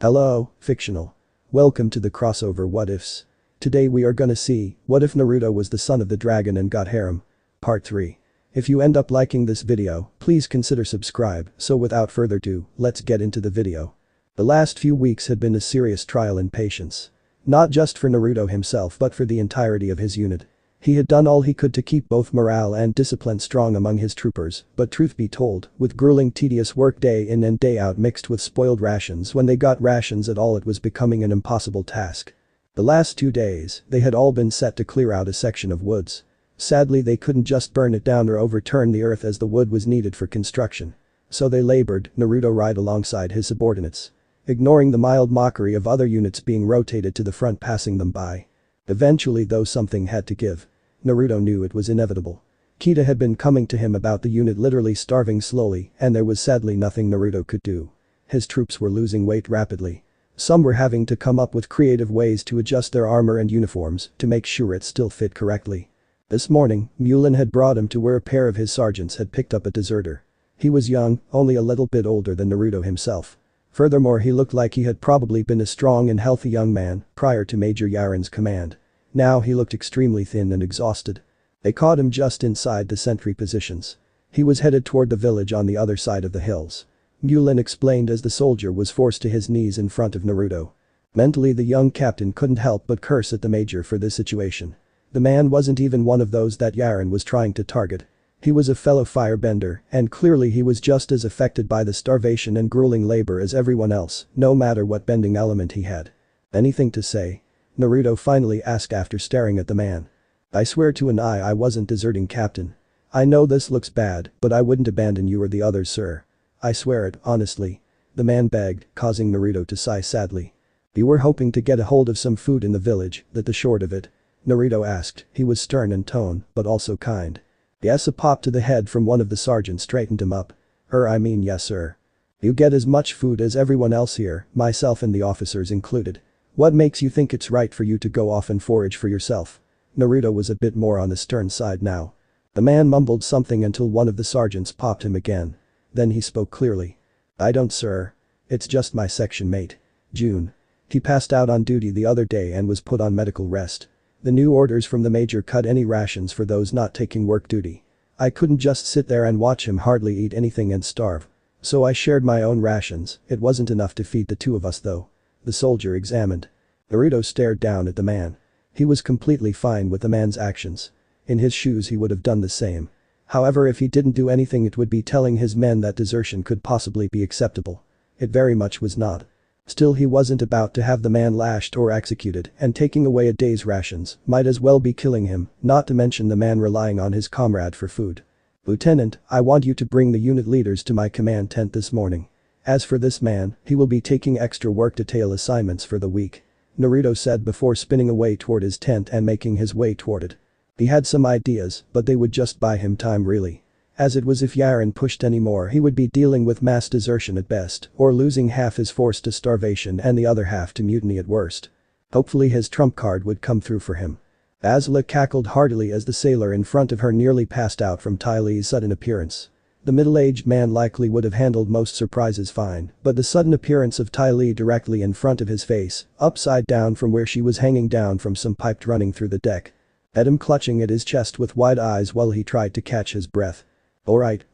Hello, fictional. Welcome to the crossover What Ifs. Today we are gonna see, what if Naruto was the son of the dragon and got harem? Part 3. If you end up liking this video, please consider subscribe, so without further ado, let's get into the video. The last few weeks had been a serious trial in patience. Not just for Naruto himself but for the entirety of his unit. He had done all he could to keep both morale and discipline strong among his troopers, but truth be told, with grueling tedious work day in and day out mixed with spoiled rations when they got rations at all, it was becoming an impossible task. The last 2 days, they had all been set to clear out a section of woods. Sadly they couldn't just burn it down or overturn the earth as the wood was needed for construction. So they labored, Naruto right alongside his subordinates. Ignoring the mild mockery of other units being rotated to the front, passing them by. Eventually though, something had to give. Naruto knew it was inevitable. Kita had been coming to him about the unit literally starving slowly, and there was sadly nothing Naruto could do. His troops were losing weight rapidly. Some were having to come up with creative ways to adjust their armor and uniforms to make sure it still fit correctly. This morning, Mulin had brought him to where a pair of his sergeants had picked up a deserter. He was young, only a little bit older than Naruto himself. Furthermore, he looked like he had probably been a strong and healthy young man prior to Major Yarin's command. Now he looked extremely thin and exhausted. They caught him just inside the sentry positions. He was headed toward the village on the other side of the hills. Mulin explained as the soldier was forced to his knees in front of Naruto. Mentally, the young captain couldn't help but curse at the major for this situation. The man wasn't even one of those that Yarin was trying to target. He was a fellow firebender, and clearly he was just as affected by the starvation and grueling labor as everyone else, no matter what bending element he had. Anything to say? Naruto finally asked after staring at the man. I swear to an eye I wasn't deserting, Captain. I know this looks bad, but I wouldn't abandon you or the others, sir. I swear it, honestly. The man begged, causing Naruto to sigh sadly. You were hoping to get a hold of some food in the village, that the short of it? Naruto asked. He was stern in tone, but also kind. Yes, a pop to the head from one of the sergeants straightened him up. Yes, sir. You get as much food as everyone else here, myself and the officers included. What makes you think it's right for you to go off and forage for yourself? Naruto was a bit more on the stern side now. The man mumbled something until one of the sergeants popped him again. Then he spoke clearly. I don't, sir. It's just my section mate. June. He passed out on duty the other day and was put on medical rest. The new orders from the major cut any rations for those not taking work duty. I couldn't just sit there and watch him hardly eat anything and starve. So I shared my own rations. It wasn't enough to feed the two of us though. The soldier examined. Naruto stared down at the man. He was completely fine with the man's actions. In his shoes he would have done the same. However, if he didn't do anything, it would be telling his men that desertion could possibly be acceptable. It very much was not. Still, he wasn't about to have the man lashed or executed, and taking away a day's rations might as well be killing him, not to mention the man relying on his comrade for food. Lieutenant, I want you to bring the unit leaders to my command tent this morning. As for this man, he will be taking extra work detail assignments for the week. Naruto said before spinning away toward his tent and making his way toward it. He had some ideas, but they would just buy him time really. As it was, if Yarin pushed any more, he would be dealing with mass desertion at best, or losing half his force to starvation and the other half to mutiny at worst. Hopefully his trump card would come through for him. Aela cackled heartily as the sailor in front of her nearly passed out from Tai Li's sudden appearance. The middle-aged man likely would have handled most surprises fine, but the sudden appearance of Tai Li directly in front of his face, upside down from where she was hanging down from some pipe running through the deck, had him clutching at his chest with wide eyes while he tried to catch his breath. Alright.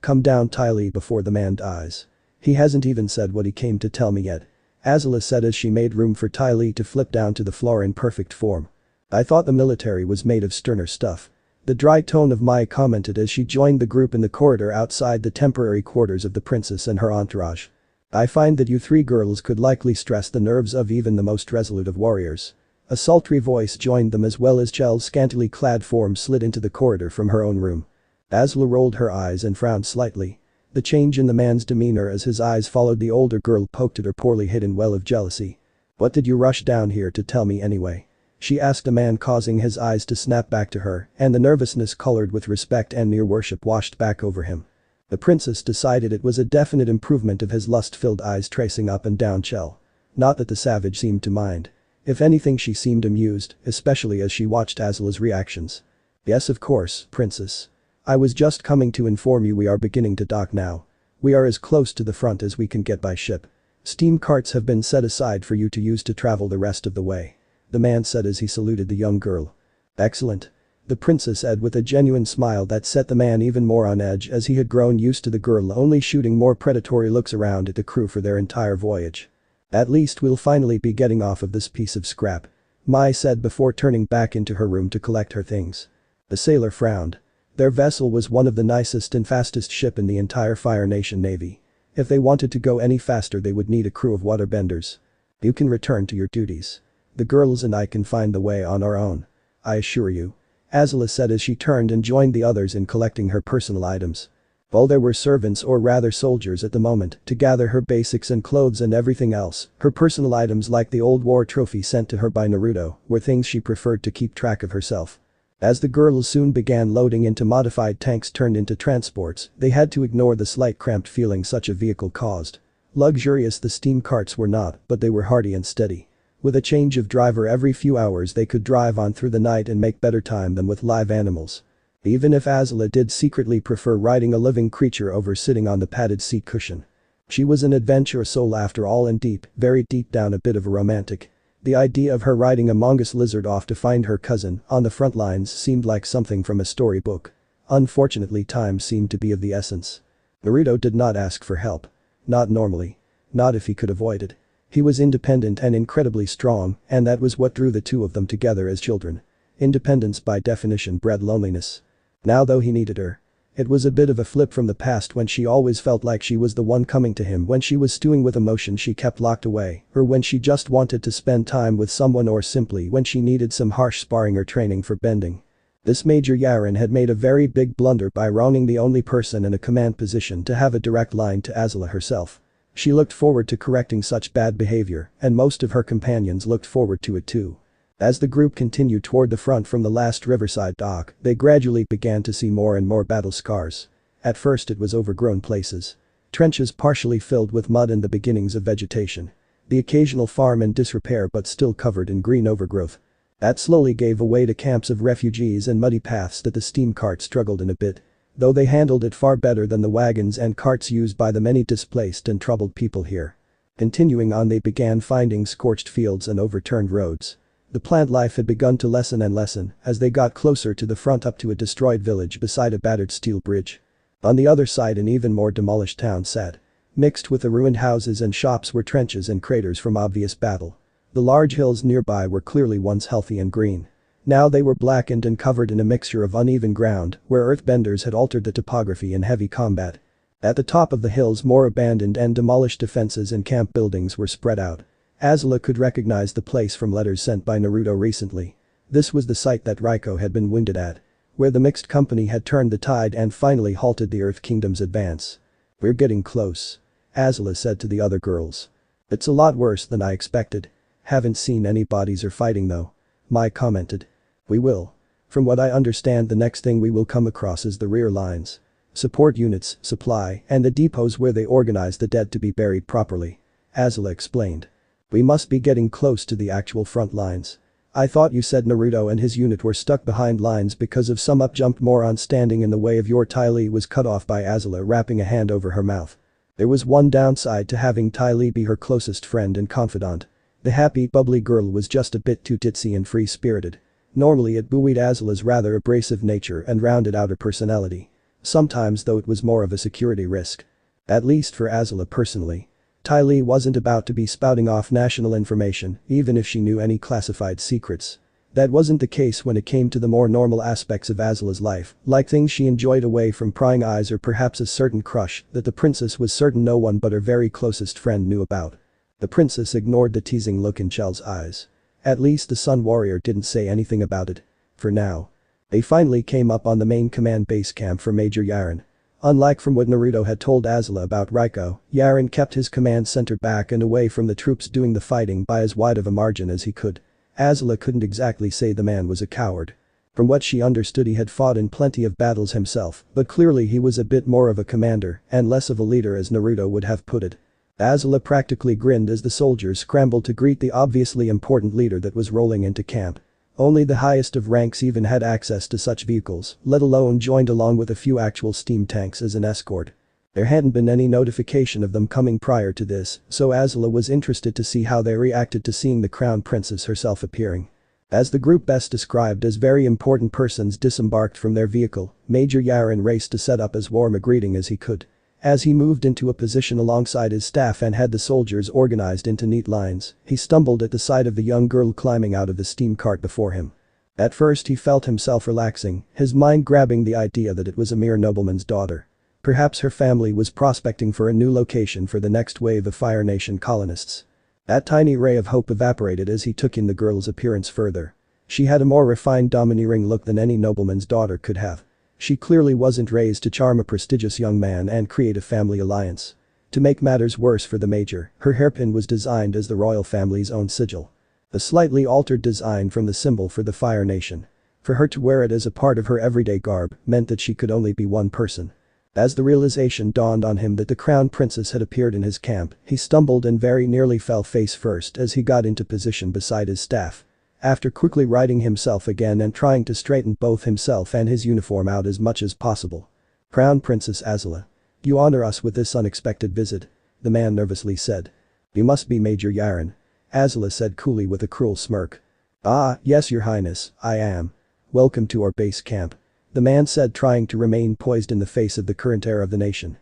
Come down, Tai Li, before the man dies. He hasn't even said what he came to tell me yet. Aela said as she made room for Tai Li to flip down to the floor in perfect form. I thought the military was made of sterner stuff. The dry tone of Mai commented as she joined the group in the corridor outside the temporary quarters of the princess and her entourage. I find that you three girls could likely stress the nerves of even the most resolute of warriors. A sultry voice joined them as well as Chel's scantily clad form slid into the corridor from her own room. Aela rolled her eyes and frowned slightly. The change in the man's demeanor as his eyes followed the older girl poked at her poorly hidden well of jealousy. What did you rush down here to tell me anyway? She asked the man, causing his eyes to snap back to her, and the nervousness colored with respect and near worship washed back over him. The princess decided it was a definite improvement of his lust-filled eyes tracing up and down Chel. Not that the savage seemed to mind. If anything, she seemed amused, especially as she watched Aela's reactions. Yes, of course, princess. I was just coming to inform you we are beginning to dock now. We are as close to the front as we can get by ship. Steam carts have been set aside for you to use to travel the rest of the way. The man said as he saluted the young girl. Excellent. The princess said with a genuine smile that set the man even more on edge as he had grown used to the girl only shooting more predatory looks around at the crew for their entire voyage. At least we'll finally be getting off of this piece of scrap. Mai said before turning back into her room to collect her things. The sailor frowned. Their vessel was one of the nicest and fastest ship in the entire Fire Nation Navy. If they wanted to go any faster they would need a crew of waterbenders. You can return to your duties. The girls and I can find the way on our own. I assure you. Aela said as she turned and joined the others in collecting her personal items. While there were servants or rather soldiers at the moment to gather her basics and clothes and everything else, her personal items like the old war trophy sent to her by Naruto were things she preferred to keep track of herself. As the girls soon began loading into modified tanks turned into transports, they had to ignore the slight cramped feeling such a vehicle caused. Luxurious the steam carts were not, but they were hardy and steady. With a change of driver every few hours they could drive on through the night and make better time than with live animals. Even if Aela did secretly prefer riding a living creature over sitting on the padded seat cushion. She was an adventurous soul after all and deep, very deep down a bit of a romantic. The idea of her riding a mongoose lizard off to find her cousin on the front lines seemed like something from a storybook. Unfortunately time seemed to be of the essence. Naruto did not ask for help. Not normally. Not if he could avoid it. He was independent and incredibly strong, and that was what drew the two of them together as children. Independence by definition bred loneliness. Now though he needed her. It was a bit of a flip from the past when she always felt like she was the one coming to him when she was stewing with emotion she kept locked away, or when she just wanted to spend time with someone or simply when she needed some harsh sparring or training for bending. This Major Yarin had made a very big blunder by wronging the only person in a command position to have a direct line to Aela herself. She looked forward to correcting such bad behavior, and most of her companions looked forward to it too. As the group continued toward the front from the last riverside dock, they gradually began to see more and more battle scars. At first it was overgrown places. Trenches partially filled with mud and the beginnings of vegetation. The occasional farm in disrepair but still covered in green overgrowth. That slowly gave way to camps of refugees and muddy paths that the steam cart struggled in a bit. Though they handled it far better than the wagons and carts used by the many displaced and troubled people here. Continuing on they began finding scorched fields and overturned roads. The plant life had begun to lessen and lessen as they got closer to the front up to a destroyed village beside a battered steel bridge. On the other side an even more demolished town sat. Mixed with the ruined houses and shops were trenches and craters from obvious battle. The large hills nearby were clearly once healthy and green. Now they were blackened and covered in a mixture of uneven ground where earthbenders had altered the topography in heavy combat. At the top of the hills more abandoned and demolished defenses and camp buildings were spread out. Aela could recognize the place from letters sent by Naruto recently. This was the site that Raiko had been wounded at. Where the mixed company had turned the tide and finally halted the Earth Kingdom's advance. We're getting close. Aela said to the other girls. It's a lot worse than I expected. Haven't seen any bodies or fighting though. Mai commented. We will. From what I understand the next thing we will come across is the rear lines. Support units, supply, and the depots where they organize the dead to be buried properly. Aela explained. We must be getting close to the actual front lines. I thought you said Naruto and his unit were stuck behind lines because of some up-jumped moron standing in the way of your Ty Lee was cut off by Aela wrapping a hand over her mouth. There was one downside to having Ty Lee be her closest friend and confidant. The happy, bubbly girl was just a bit too ditzy and free-spirited. Normally it buoyed Aela's rather abrasive nature and rounded out her personality. Sometimes though it was more of a security risk. At least for Aela personally. Ty Lee wasn't about to be spouting off national information even if she knew any classified secrets. That wasn't the case when it came to the more normal aspects of Aela's life, like things she enjoyed away from prying eyes or perhaps a certain crush that the princess was certain no one but her very closest friend knew about. The princess ignored the teasing look in Chell's eyes. At least the Sun Warrior didn't say anything about it. For now. They finally came up on the main command base camp for Major Yarin. Unlike from what Naruto had told Aela about Raiko, Yarin kept his command center back and away from the troops doing the fighting by as wide of a margin as he could. Aela couldn't exactly say the man was a coward. From what she understood he had fought in plenty of battles himself, but clearly he was a bit more of a commander and less of a leader as Naruto would have put it. Aela practically grinned as the soldiers scrambled to greet the obviously important leader that was rolling into camp. Only the highest of ranks even had access to such vehicles, let alone joined along with a few actual steam tanks as an escort. There hadn't been any notification of them coming prior to this, so Azula was interested to see how they reacted to seeing the crown princess herself appearing. As the group best described as very important persons disembarked from their vehicle, Major Yarin raced to set up as warm a greeting as he could. As he moved into a position alongside his staff and had the soldiers organized into neat lines, he stumbled at the sight of the young girl climbing out of the steam cart before him. At first he felt himself relaxing, his mind grabbing the idea that it was a mere nobleman's daughter. Perhaps her family was prospecting for a new location for the next wave of Fire Nation colonists. That tiny ray of hope evaporated as he took in the girl's appearance further. She had a more refined domineering look than any nobleman's daughter could have. She clearly wasn't raised to charm a prestigious young man and create a family alliance. To make matters worse for the major, her hairpin was designed as the royal family's own sigil. A slightly altered design from the symbol for the Fire Nation. For her to wear it as a part of her everyday garb meant that she could only be one person. As the realization dawned on him that the crown princess had appeared in his camp, he stumbled and very nearly fell face first as he got into position beside his staff. After quickly righting himself again and trying to straighten both himself and his uniform out as much as possible. "Crown Princess Azula. You honor us with this unexpected visit," the man nervously said. "You must be Major Yarin," Azula said coolly with a cruel smirk. "Ah, yes, Your Highness, I am. Welcome to our base camp," the man said, trying to remain poised in the face of the current era of the nation.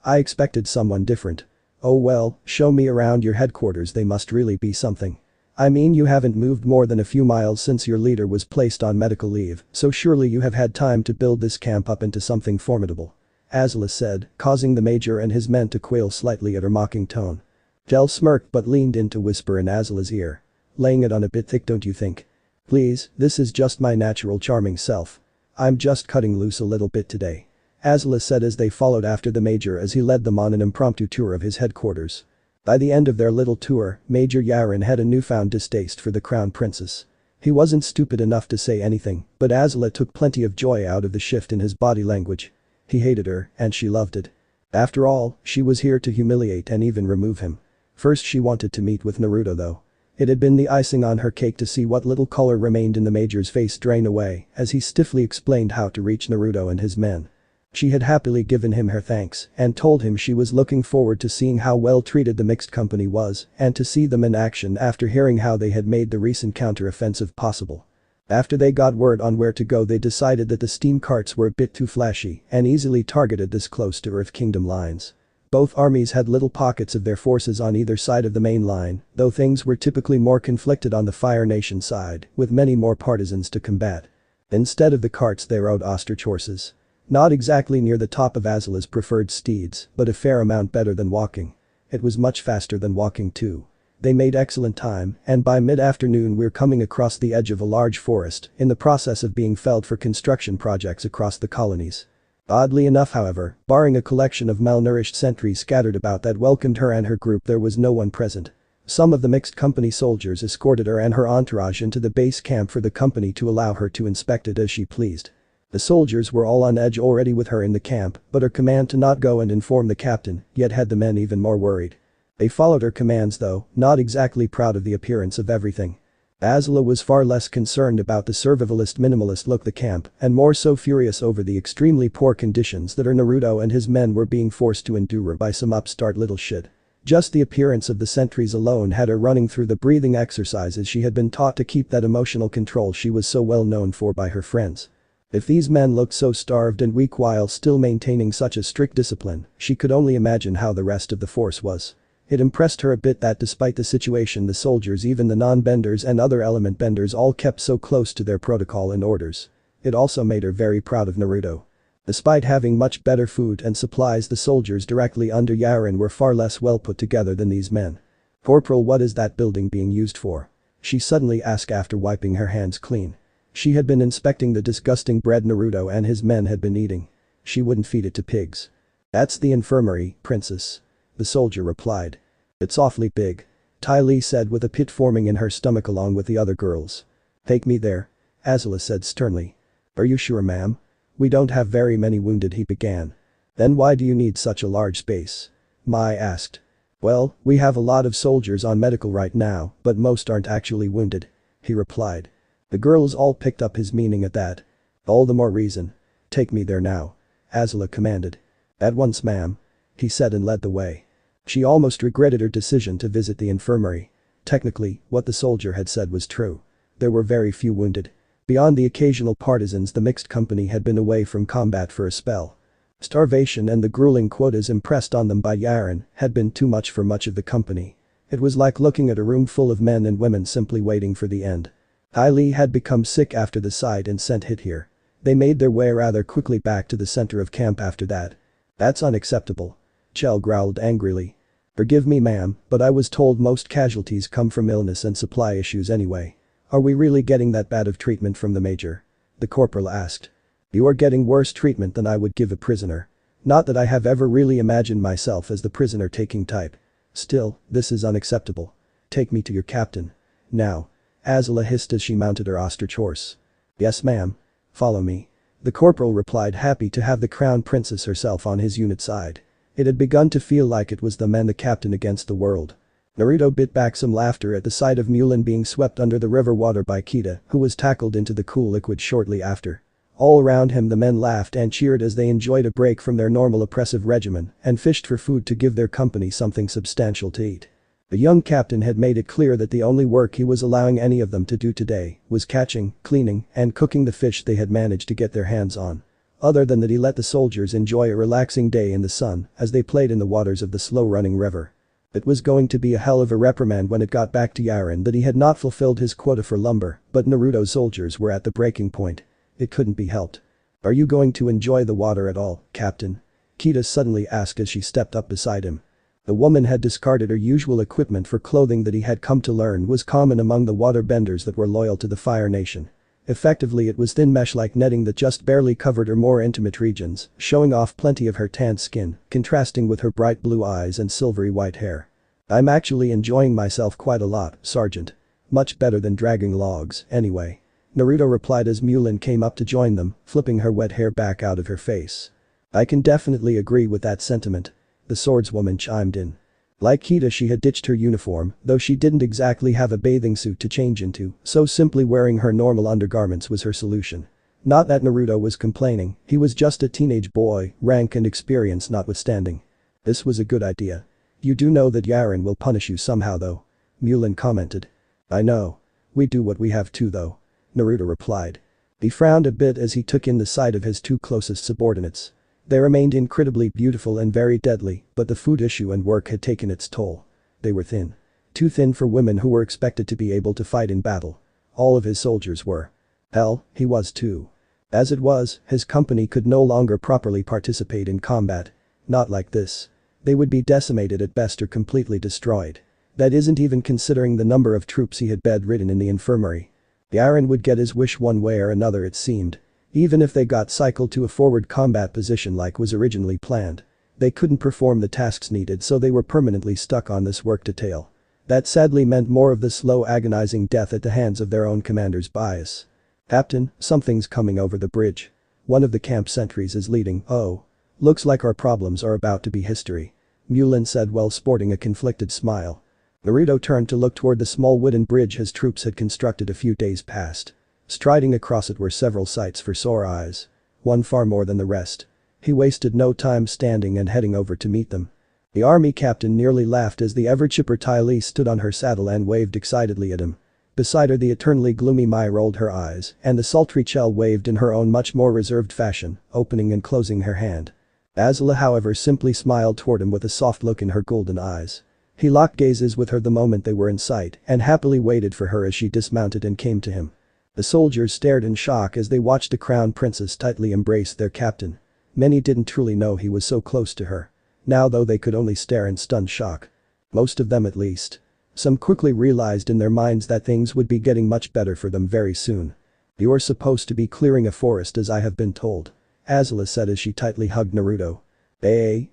I expected someone different. Oh well, show me around your headquarters, they must really be something. I mean, you haven't moved more than a few miles since your leader was placed on medical leave, so surely you have had time to build this camp up into something formidable," Azula said, causing the major and his men to quail slightly at her mocking tone. Jel smirked but leaned in to whisper in Azula's ear. "Laying it on a bit thick, don't you think? Please, this is just my natural charming self. I'm just cutting loose a little bit today," Azula said as they followed after the major as he led them on an impromptu tour of his headquarters. By the end of their little tour, Major Yarin had a newfound distaste for the crown princess. He wasn't stupid enough to say anything, but Azula took plenty of joy out of the shift in his body language. He hated her, and she loved it. After all, she was here to humiliate and even remove him. First she wanted to meet with Naruto though. It had been the icing on her cake to see what little color remained in the major's face drain away as he stiffly explained how to reach Naruto and his men. She had happily given him her thanks and told him she was looking forward to seeing how well treated the mixed company was and to see them in action after hearing how they had made the recent counter-offensive possible. After they got word on where to go, they decided that the steam carts were a bit too flashy and easily targeted this close to Earth Kingdom lines. Both armies had little pockets of their forces on either side of the main line, though things were typically more conflicted on the Fire Nation side, with many more partisans to combat. Instead of the carts they rode ostrich horses. Not exactly near the top of Azula's preferred steeds, but a fair amount better than walking. It was much faster than walking too. They made excellent time, and by mid-afternoon we're coming across the edge of a large forest, in the process of being felled for construction projects across the colonies. Oddly enough, however, barring a collection of malnourished sentries scattered about that welcomed her and her group, there was no one present. Some of the mixed company soldiers escorted her and her entourage into the base camp for the company to allow her to inspect it as she pleased. The soldiers were all on edge already with her in the camp, but her command to not go and inform the captain yet had the men even more worried. They followed her commands though, not exactly proud of the appearance of everything. Azula was far less concerned about the survivalist minimalist look the camp and more so furious over the extremely poor conditions that her Naruto and his men were being forced to endure by some upstart little shit. Just the appearance of the sentries alone had her running through the breathing exercises she had been taught to keep that emotional control she was so well known for by her friends. If these men looked so starved and weak while still maintaining such a strict discipline, she could only imagine how the rest of the force was. It impressed her a bit that despite the situation, the soldiers, even the non-benders and other element benders, all kept so close to their protocol and orders. It also made her very proud of Naruto. Despite having much better food and supplies, the soldiers directly under Yarin were far less well put together than these men. "Corporal, what is that building being used for?" she suddenly asked after wiping her hands clean. She had been inspecting the disgusting bread Naruto and his men had been eating. She wouldn't feed it to pigs. "That's the infirmary, princess," the soldier replied. "It's awfully big," Ty Lee said with a pit forming in her stomach along with the other girls. "Take me there," Azula said sternly. "Are you sure, ma'am? We don't have very many wounded," he began. "Then why do you need such a large space?" Mai asked. "Well, we have a lot of soldiers on medical right now, but most aren't actually wounded," he replied. The girls all picked up his meaning at that. "All the more reason. Take me there now," Azula commanded. "At once, ma'am," he said and led the way. She almost regretted her decision to visit the infirmary. Technically, what the soldier had said was true. There were very few wounded. Beyond the occasional partisans, the mixed company had been away from combat for a spell. Starvation and the grueling quotas impressed on them by Yarin had been too much for much of the company. It was like looking at a room full of men and women simply waiting for the end. Helghy had become sick after the side and sent hit here. They made their way rather quickly back to the center of camp after that. "That's unacceptable," Chell growled angrily. "Forgive me, ma'am, but I was told most casualties come from illness and supply issues anyway. Are we really getting that bad of treatment from the major?" the corporal asked. "You are getting worse treatment than I would give a prisoner. Not that I have ever really imagined myself as the prisoner-taking type. Still, this is unacceptable. Take me to your captain. Now." Aela hissed as she mounted her ostrich horse. "Yes, ma'am. Follow me," the corporal replied, happy to have the crown princess herself on his unit side. It had begun to feel like it was them and the captain against the world. Naruto bit back some laughter at the sight of Mulin being swept under the river water by Kita, who was tackled into the cool liquid shortly after. All around him the men laughed and cheered as they enjoyed a break from their normal oppressive regimen and fished for food to give their company something substantial to eat. The young captain had made it clear that the only work he was allowing any of them to do today was catching, cleaning, and cooking the fish they had managed to get their hands on. Other than that, he let the soldiers enjoy a relaxing day in the sun as they played in the waters of the slow-running river. It was going to be a hell of a reprimand when it got back to Yarin that he had not fulfilled his quota for lumber, but Naruto's soldiers were at the breaking point. It couldn't be helped. "Are you going to enjoy the water at all, Captain?" Kita suddenly asked as she stepped up beside him. The woman had discarded her usual equipment for clothing that he had come to learn was common among the waterbenders that were loyal to the Fire Nation. Effectively, it was thin mesh-like netting that just barely covered her more intimate regions, showing off plenty of her tanned skin, contrasting with her bright blue eyes and silvery white hair. "I'm actually enjoying myself quite a lot, Sergeant. Much better than dragging logs, anyway," Naruto replied as Mulin came up to join them, flipping her wet hair back out of her face. "I can definitely agree with that sentiment," the swordswoman chimed in. Like Kita, she had ditched her uniform, though she didn't exactly have a bathing suit to change into, so simply wearing her normal undergarments was her solution. Not that Naruto was complaining, he was just a teenage boy, rank and experience notwithstanding. "This was a good idea. You do know that Yarin will punish you somehow though," Mulin commented. "I know. We do what we have to though," Naruto replied. He frowned a bit as he took in the sight of his two closest subordinates. They remained incredibly beautiful and very deadly, but the food issue and work had taken its toll. They were thin. Too thin for women who were expected to be able to fight in battle. All of his soldiers were. Hell, he was too. As it was, his company could no longer properly participate in combat. Not like this. They would be decimated at best or completely destroyed. That isn't even considering the number of troops he had bedridden in the infirmary. Yarin would get his wish one way or another, it seemed. Even if they got cycled to a forward combat position like was originally planned. They couldn't perform the tasks needed, so they were permanently stuck on this work detail. That sadly meant more of the slow, agonizing death at the hands of their own commander's bias. "Captain, something's coming over the bridge. One of the camp sentries is leading." "Oh. Looks like our problems are about to be history," Mulin said while sporting a conflicted smile. Naruto turned to look toward the small wooden bridge his troops had constructed a few days past. Striding across it were several sights for sore eyes. One far more than the rest. He wasted no time standing and heading over to meet them. The army captain nearly laughed as the ever-chipper Ty Lee stood on her saddle and waved excitedly at him. Beside her, the eternally gloomy Mai rolled her eyes, and the sultry Chell waved in her own much more reserved fashion, opening and closing her hand. Aela, however, simply smiled toward him with a soft look in her golden eyes. He locked gazes with her the moment they were in sight and happily waited for her as she dismounted and came to him. The soldiers stared in shock as they watched the crown princess tightly embrace their captain. Many didn't truly know he was so close to her. Now though, they could only stare in stunned shock. Most of them, at least. Some quickly realized in their minds that things would be getting much better for them very soon. "You're supposed to be clearing a forest as I have been told," Aela said as she tightly hugged Naruto.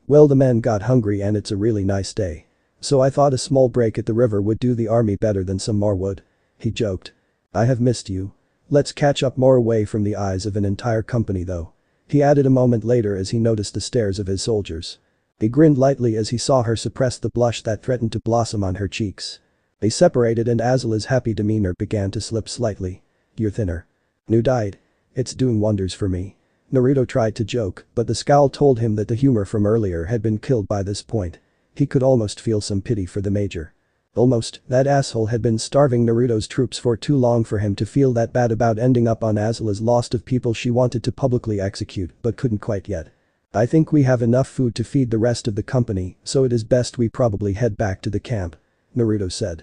Well, the men got hungry and it's a really nice day. So I thought a small break at the river would do the army better than some more wood," he joked. "I have missed you. Let's catch up more away from the eyes of an entire company though," he added a moment later as he noticed the stares of his soldiers. He grinned lightly as he saw her suppress the blush that threatened to blossom on her cheeks. They separated and Aela's happy demeanor began to slip slightly. "You're thinner. New diet. It's doing wonders for me," Naruto tried to joke, but the scowl told him that the humor from earlier had been killed by this point. He could almost feel some pity for the major. Almost, that asshole had been starving Naruto's troops for too long for him to feel that bad about ending up on Azula's list of people she wanted to publicly execute but couldn't quite yet. I think we have enough food to feed the rest of the company, so it is best we probably head back to the camp. Naruto said.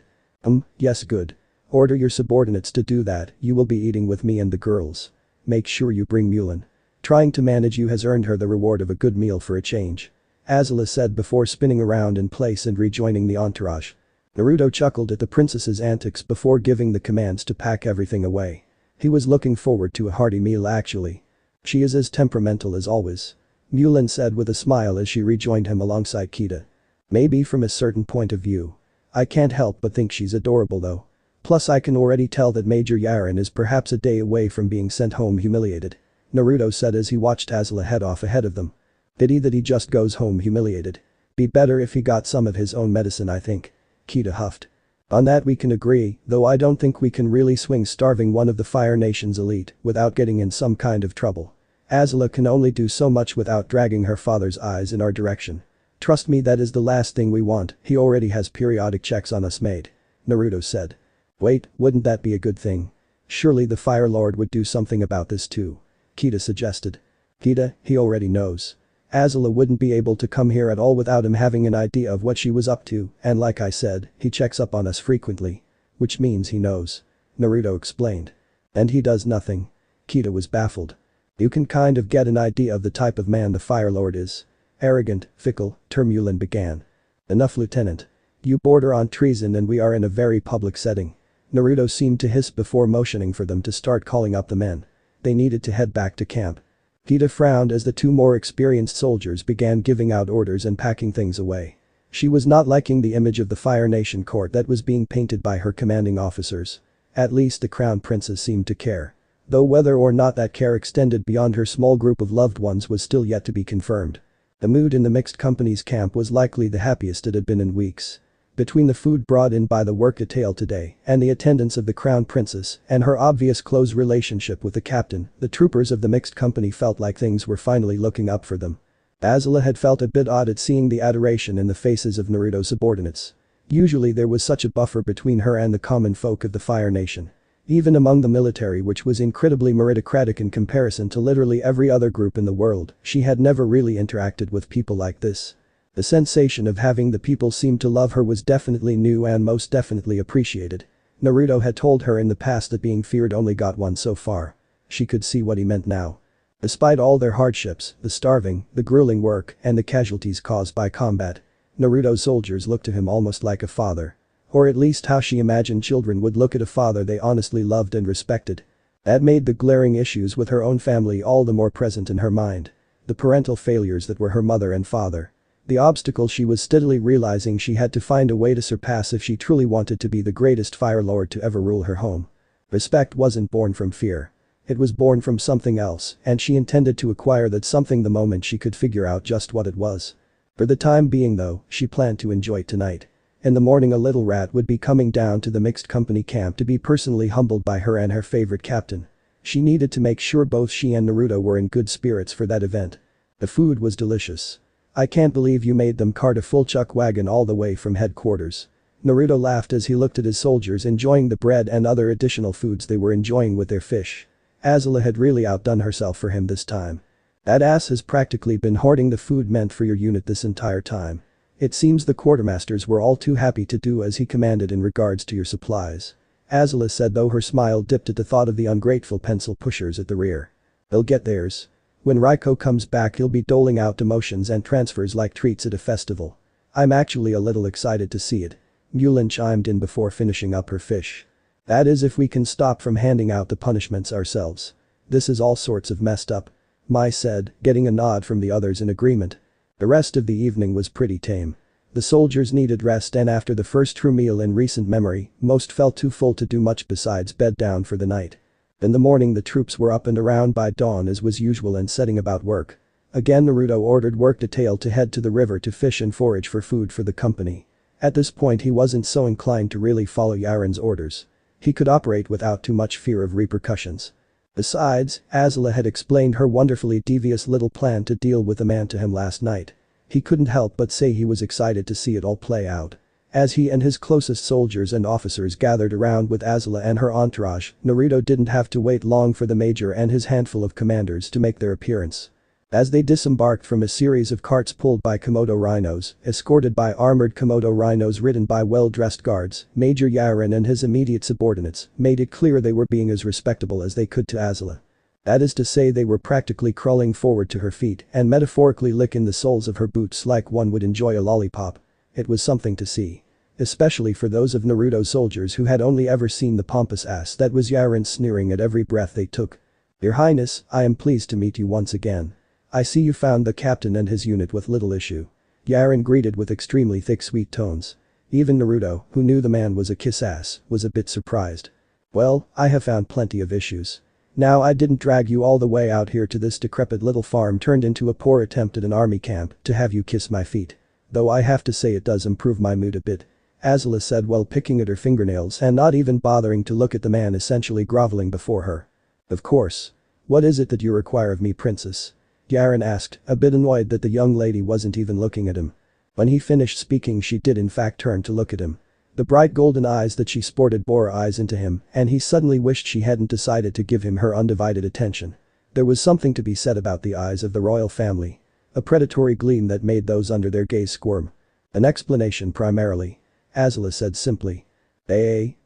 Yes, good. Order your subordinates to do that, you will be eating with me and the girls. Make sure you bring Mulan. Trying to manage you has earned her the reward of a good meal for a change. Azula said before spinning around in place and rejoining the entourage. Naruto chuckled at the princess's antics before giving the commands to pack everything away. He was looking forward to a hearty meal actually. She is as temperamental as always. Mulan said with a smile as she rejoined him alongside Kita. Maybe from a certain point of view. I can't help but think she's adorable though. Plus I can already tell that Major Yarin is perhaps a day away from being sent home humiliated. Naruto said as he watched Azula head off ahead of them. Pity that he just goes home humiliated. Be better if he got some of his own medicine I think. Kita huffed. On that we can agree, though I don't think we can really swing starving one of the Fire Nation's elite without getting in some kind of trouble. Azula can only do so much without dragging her father's eyes in our direction. Trust me, that is the last thing we want, he already has periodic checks on us made. Naruto said. Wait, wouldn't that be a good thing? Surely the Fire Lord would do something about this too. Kita suggested. Kita, he already knows. Azula wouldn't be able to come here at all without him having an idea of what she was up to, and like I said, he checks up on us frequently. Which means he knows. Naruto explained. And he does nothing. Kita was baffled. You can kind of get an idea of the type of man the Fire Lord is. Arrogant, fickle, Mulan began. Enough, Lieutenant. You border on treason and we are in a very public setting. Naruto seemed to hiss before motioning for them to start calling up the men. They needed to head back to camp. Kita frowned as the two more experienced soldiers began giving out orders and packing things away. She was not liking the image of the Fire Nation court that was being painted by her commanding officers. At least the Crown Princess seemed to care. Though whether or not that care extended beyond her small group of loved ones was still yet to be confirmed. The mood in the mixed company's camp was likely the happiest it had been in weeks. Between the food brought in by the work detail today and the attendance of the Crown Princess and her obvious close relationship with the captain, the troopers of the mixed company felt like things were finally looking up for them. Azula had felt a bit odd at seeing the adoration in the faces of Naruto's subordinates. Usually there was such a buffer between her and the common folk of the Fire Nation. Even among the military, which was incredibly meritocratic in comparison to literally every other group in the world, she had never really interacted with people like this. The sensation of having the people seem to love her was definitely new and most definitely appreciated. Naruto had told her in the past that being feared only got one so far. She could see what he meant now. Despite all their hardships, the starving, the grueling work, and the casualties caused by combat, Naruto's soldiers looked to him almost like a father. Or at least how she imagined children would look at a father they honestly loved and respected. That made the glaring issues with her own family all the more present in her mind. The parental failures that were her mother and father. The obstacle she was steadily realizing she had to find a way to surpass if she truly wanted to be the greatest Fire Lord to ever rule her home. Respect wasn't born from fear. It was born from something else, and she intended to acquire that something the moment she could figure out just what it was. For the time being though, she planned to enjoy tonight. In the morning a little rat would be coming down to the mixed company camp to be personally humbled by her and her favorite captain. She needed to make sure both she and Naruto were in good spirits for that event. The food was delicious. I can't believe you made them cart a full chuck wagon all the way from headquarters. Naruto laughed as he looked at his soldiers enjoying the bread and other additional foods they were enjoying with their fish. Azula had really outdone herself for him this time. That ass has practically been hoarding the food meant for your unit this entire time. It seems the quartermasters were all too happy to do as he commanded in regards to your supplies. Azula said, though her smile dipped at the thought of the ungrateful pencil pushers at the rear. They'll get theirs. When Raiko comes back he'll be doling out demotions and transfers like treats at a festival. I'm actually a little excited to see it. Mulan chimed in before finishing up her fish. That is if we can stop from handing out the punishments ourselves. This is all sorts of messed up. Mai said, getting a nod from the others in agreement. The rest of the evening was pretty tame. The soldiers needed rest and after the first true meal in recent memory, most felt too full to do much besides bed down for the night. In the morning the troops were up and around by dawn as was usual and setting about work. Again Naruto ordered work detail to head to the river to fish and forage for food for the company. At this point he wasn't so inclined to really follow Yarin's orders. He could operate without too much fear of repercussions. Besides, Aela had explained her wonderfully devious little plan to deal with the man to him last night. He couldn't help but say he was excited to see it all play out. As he and his closest soldiers and officers gathered around with Aela and her entourage, Naruto didn't have to wait long for the major and his handful of commanders to make their appearance. As they disembarked from a series of carts pulled by Komodo rhinos, escorted by armored Komodo rhinos ridden by well-dressed guards, Major Yarin and his immediate subordinates made it clear they were being as respectable as they could to Aela. That is to say, they were practically crawling forward to her feet and metaphorically licking the soles of her boots like one would enjoy a lollipop. It was something to see. Especially for those of Naruto's soldiers who had only ever seen the pompous ass that was Yarin sneering at every breath they took. "Your Highness, I am pleased to meet you once again. I see you found the captain and his unit with little issue." Yarin greeted with extremely thick sweet tones. Even Naruto, who knew the man was a kiss-ass, was a bit surprised. "Well, I have found plenty of issues. Now I didn't drag you all the way out here to this decrepit little farm turned into a poor attempt at an army camp to have you kiss my feet. Though I have to say it does improve my mood a bit," Aela said while picking at her fingernails and not even bothering to look at the man essentially groveling before her. "Of course. What is it that you require of me, princess?" Yarin asked, a bit annoyed that the young lady wasn't even looking at him. When he finished speaking, she did in fact turn to look at him. The bright golden eyes that she sported bore eyes into him, and he suddenly wished she hadn't decided to give him her undivided attention. There was something to be said about the eyes of the royal family. A predatory gleam that made those under their gaze squirm. "An explanation primarily," Aela said simply.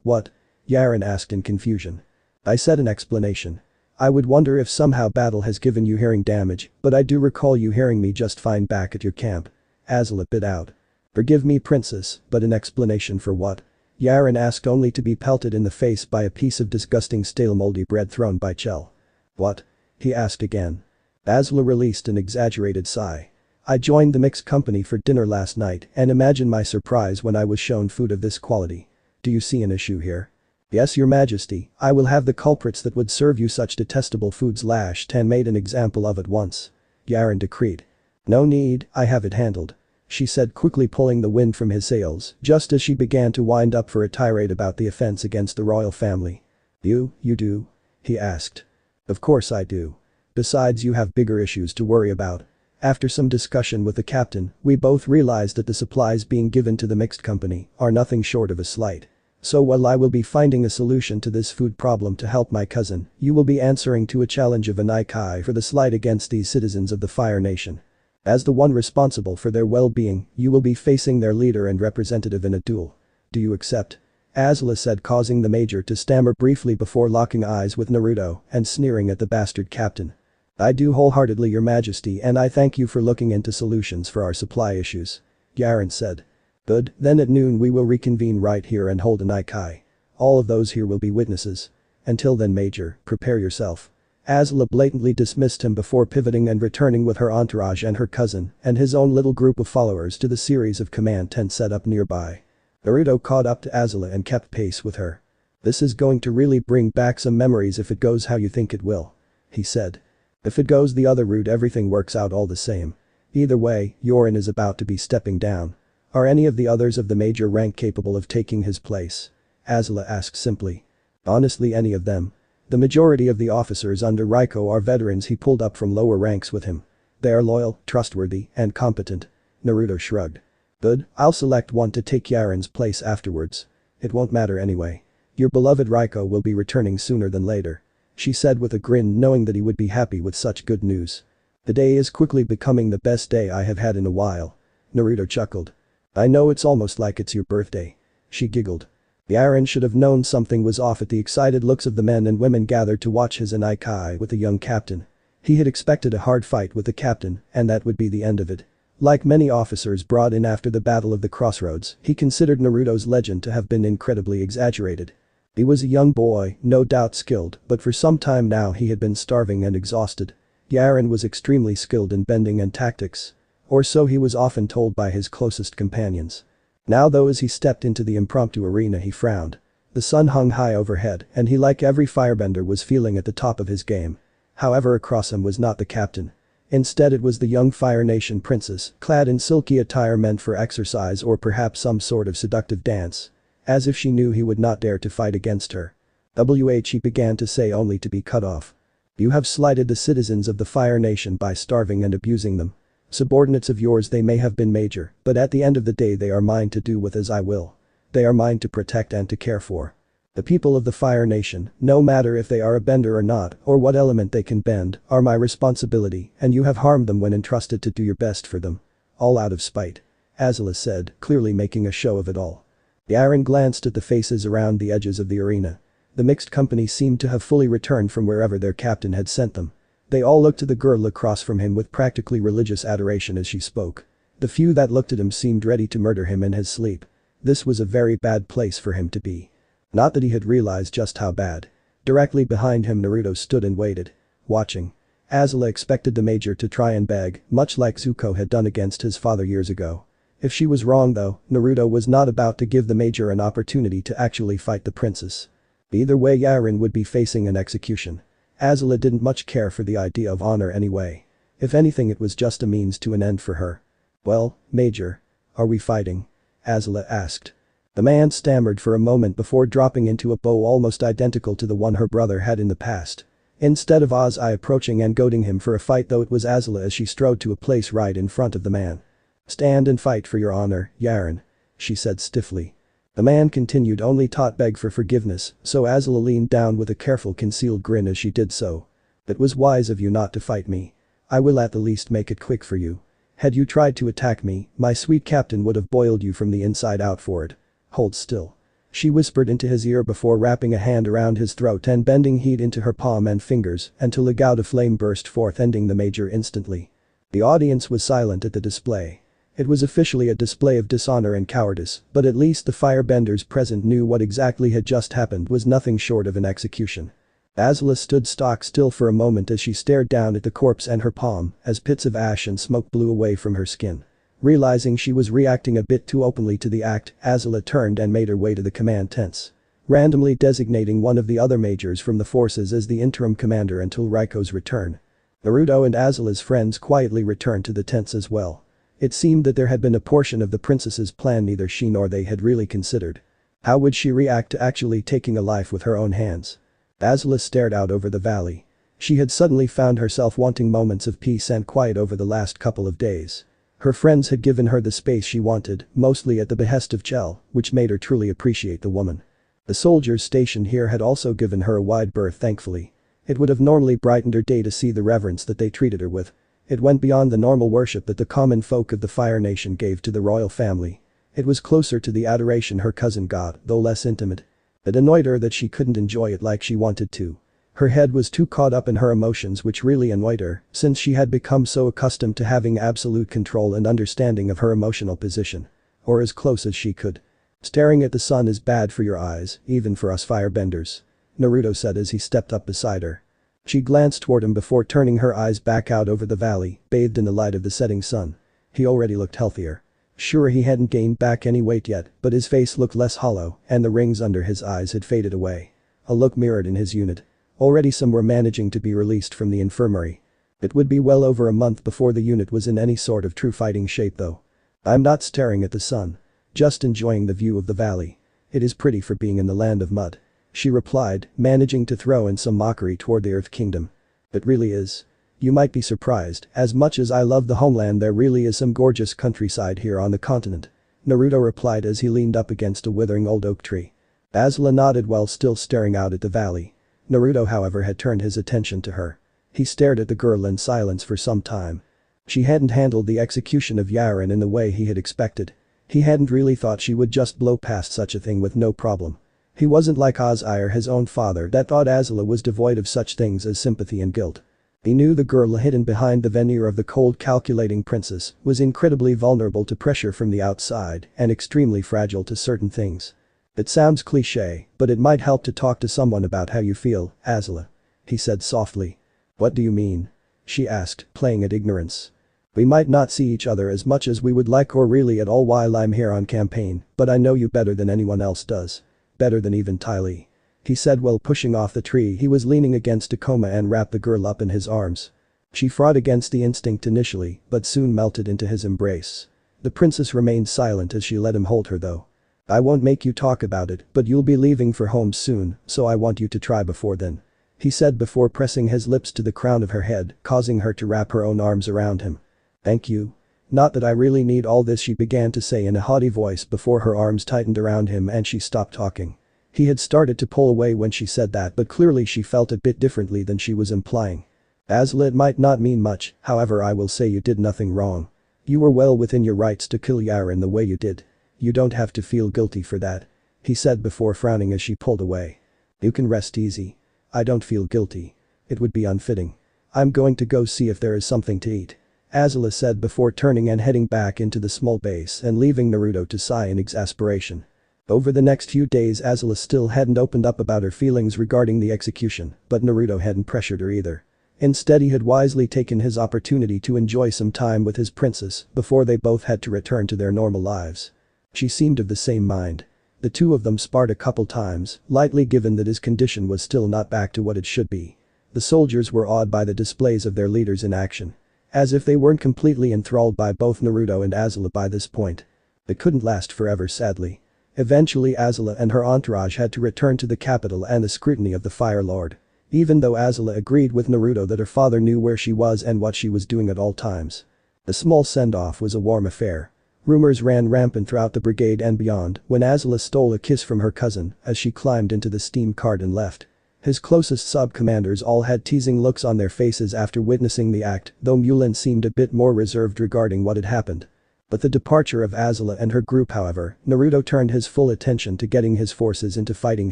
What?" Yarin asked in confusion. "I said an explanation. I would wonder if somehow battle has given you hearing damage, but I do recall you hearing me just fine back at your camp," Aela bit out. "Forgive me, princess, but an explanation for what?" Yarin asked, only to be pelted in the face by a piece of disgusting stale moldy bread thrown by Chell. "What?" he asked again. Aela released an exaggerated sigh. "I joined the mixed company for dinner last night and imagine my surprise when I was shown food of this quality. Do you see an issue here?" "Yes, your majesty, I will have the culprits that would serve you such detestable foods lashed and made an example of at once," Yarin decreed. "No need, I have it handled," she said, quickly pulling the wind from his sails just as she began to wind up for a tirade about the offense against the royal family. You do?" he asked. "Of course I do. Besides, you have bigger issues to worry about." After some discussion with the captain, we both realized that the supplies being given to the mixed company are nothing short of a slight. So while I will be finding a solution to this food problem to help my cousin, you will be answering to a challenge of Agni Kai for the slight against these citizens of the Fire Nation. As the one responsible for their well-being, you will be facing their leader and representative in a duel. Do you accept?" Aela said, causing the major to stammer briefly before locking eyes with Naruto and sneering at the bastard captain. "I do wholeheartedly, your majesty, and I thank you for looking into solutions for our supply issues," Yarin said. "Good, then at noon we will reconvene right here and hold an Agni Kai. All of those here will be witnesses. Until then, major, prepare yourself." Aela blatantly dismissed him before pivoting and returning with her entourage and her cousin and his own little group of followers to the series of command tents set up nearby. Naruto caught up to Aela and kept pace with her. "This is going to really bring back some memories if it goes how you think it will," he said. "If it goes the other route, everything works out all the same. Either way, Yarin is about to be stepping down. Are any of the others of the major rank capable of taking his place?" Aela asked simply. "Honestly, any of them. The majority of the officers under Raiko are veterans he pulled up from lower ranks with him. They are loyal, trustworthy, and competent." Naruto shrugged. "Good, I'll select one to take Yarin's place afterwards. It won't matter anyway. Your beloved Raiko will be returning sooner than later," she said with a grin, knowing that he would be happy with such good news. "The day is quickly becoming the best day I have had in a while." Naruto chuckled. "I know, it's almost like it's your birthday," she giggled. Yarin should have known something was off at the excited looks of the men and women gathered to watch his Agni Kai with the young captain. He had expected a hard fight with the captain, and that would be the end of it. Like many officers brought in after the Battle of the Crossroads, he considered Naruto's legend to have been incredibly exaggerated. He was a young boy, no doubt skilled, but for some time now he had been starving and exhausted. Yarin was extremely skilled in bending and tactics. Or so he was often told by his closest companions. Now though, as he stepped into the impromptu arena, he frowned. The sun hung high overhead and he, like every firebender, was feeling at the top of his game. However, across him was not the captain. Instead, it was the young Fire Nation princess, clad in silky attire meant for exercise or perhaps some sort of seductive dance. As if she knew he would not dare to fight against her. He began to say, only to be cut off. You have slighted the citizens of the Fire Nation by starving and abusing them. Subordinates of yours they may have been major, but at the end of the day they are mine to do with as I will. They are mine to protect and to care for. The people of the Fire Nation, no matter if they are a bender or not, or what element they can bend, are my responsibility, and you have harmed them when entrusted to do your best for them. All out of spite. Aela said, clearly making a show of it all. Yarin glanced at the faces around the edges of the arena. The mixed company seemed to have fully returned from wherever their captain had sent them. They all looked to the girl across from him with practically religious adoration as she spoke. The few that looked at him seemed ready to murder him in his sleep. This was a very bad place for him to be. Not that he had realized just how bad. Directly behind him Naruto stood and waited. Watching. Aela expected the major to try and beg, much like Zuko had done against his father years ago. If she was wrong though, Naruto was not about to give the major an opportunity to actually fight the princess. Either way Yarin would be facing an execution. Aela didn't much care for the idea of honor anyway. If anything it was just a means to an end for her. Well, Major. Are we fighting? Aela asked. The man stammered for a moment before dropping into a bow almost identical to the one her brother had in the past. Instead of Ozai approaching and goading him for a fight though it was Aela as she strode to a place right in front of the man. Stand and fight for your honor, Yarin. She said stiffly. The man continued only to beg for forgiveness, so Aela leaned down with a careful concealed grin as she did so. It was wise of you not to fight me. I will at the least make it quick for you. Had you tried to attack me, my sweet captain would have boiled you from the inside out for it. Hold still. She whispered into his ear before wrapping a hand around his throat and bending heat into her palm and fingers until a gout of flame burst forth ending the major instantly. The audience was silent at the display. It was officially a display of dishonor and cowardice, but at least the firebenders present knew what exactly had just happened was nothing short of an execution. Aela stood stock still for a moment as she stared down at the corpse and her palm as pits of ash and smoke blew away from her skin. Realizing she was reacting a bit too openly to the act, Aela turned and made her way to the command tents. Randomly designating one of the other majors from the forces as the interim commander until Raiko's return. Naruto and Aela's friends quietly returned to the tents as well. It seemed that there had been a portion of the princess's plan neither she nor they had really considered. How would she react to actually taking a life with her own hands? Aela stared out over the valley. She had suddenly found herself wanting moments of peace and quiet over the last couple of days. Her friends had given her the space she wanted, mostly at the behest of Chell, which made her truly appreciate the woman. The soldiers stationed here had also given her a wide berth thankfully. It would have normally brightened her day to see the reverence that they treated her with. It went beyond the normal worship that the common folk of the Fire Nation gave to the royal family. It was closer to the adoration her cousin got, though less intimate. It annoyed her that she couldn't enjoy it like she wanted to. Her head was too caught up in her emotions which really annoyed her, since she had become so accustomed to having absolute control and understanding of her emotional position. Or as close as she could. Staring at the sun is bad for your eyes, even for us firebenders. Naruto said as he stepped up beside her. She glanced toward him before turning her eyes back out over the valley, bathed in the light of the setting sun. He already looked healthier. Sure he hadn't gained back any weight yet, but his face looked less hollow, and the rings under his eyes had faded away. A look mirrored in his unit. Already some were managing to be released from the infirmary. It would be well over a month before the unit was in any sort of true fighting shape though. I'm not staring at the sun. Just enjoying the view of the valley. It is pretty for being in the land of mud. She replied, managing to throw in some mockery toward the Earth Kingdom. It really is. You might be surprised, as much as I love the homeland there really is some gorgeous countryside here on the continent. Naruto replied as he leaned up against a withering old oak tree. Aela nodded while still staring out at the valley. Naruto however had turned his attention to her. He stared at the girl in silence for some time. She hadn't handled the execution of Yarin in the way he had expected. He hadn't really thought she would just blow past such a thing with no problem. He wasn't like Ozai or his own father that thought Aela was devoid of such things as sympathy and guilt. He knew the girl hidden behind the veneer of the cold calculating princess was incredibly vulnerable to pressure from the outside and extremely fragile to certain things. It sounds cliché, but it might help to talk to someone about how you feel, Aela. He said softly. What do you mean? She asked, playing at ignorance. We might not see each other as much as we would like or really at all while I'm here on campaign, but I know you better than anyone else does. Better than even Ty Lee. He said while pushing off the tree he was leaning against a coma and wrapped the girl up in his arms. She fought against the instinct initially, but soon melted into his embrace. The princess remained silent as she let him hold her though. I won't make you talk about it, but you'll be leaving for home soon, so I want you to try before then. he said before pressing his lips to the crown of her head, causing her to wrap her own arms around him. Thank you. Not that I really need all this, she began to say in a haughty voice before her arms tightened around him and she stopped talking. He had started to pull away when she said that, but clearly she felt a bit differently than she was implying. Aela, it might not mean much, however I will say you did nothing wrong. You were well within your rights to kill Yarin the way you did. You don't have to feel guilty for that. He said before frowning as she pulled away. You can rest easy. I don't feel guilty. It would be unfitting. I'm going to go see if there is something to eat. Aela said before turning and heading back into the small base and leaving Naruto to sigh in exasperation. Over the next few days Aela still hadn't opened up about her feelings regarding the execution, but Naruto hadn't pressured her either. Instead he had wisely taken his opportunity to enjoy some time with his princess before they both had to return to their normal lives. She seemed of the same mind. The two of them sparred a couple times, lightly given that his condition was still not back to what it should be. The soldiers were awed by the displays of their leaders in action. As if they weren't completely enthralled by both Naruto and Aela by this point. It couldn't last forever, sadly. Eventually Aela and her entourage had to return to the capital and the scrutiny of the Fire Lord. Even though Aela agreed with Naruto that her father knew where she was and what she was doing at all times. The small send-off was a warm affair. Rumors ran rampant throughout the brigade and beyond when Aela stole a kiss from her cousin as she climbed into the steam cart and left. His closest sub-commanders all had teasing looks on their faces after witnessing the act, though Mulan seemed a bit more reserved regarding what had happened. But the departure of Aela and her group, however, Naruto turned his full attention to getting his forces into fighting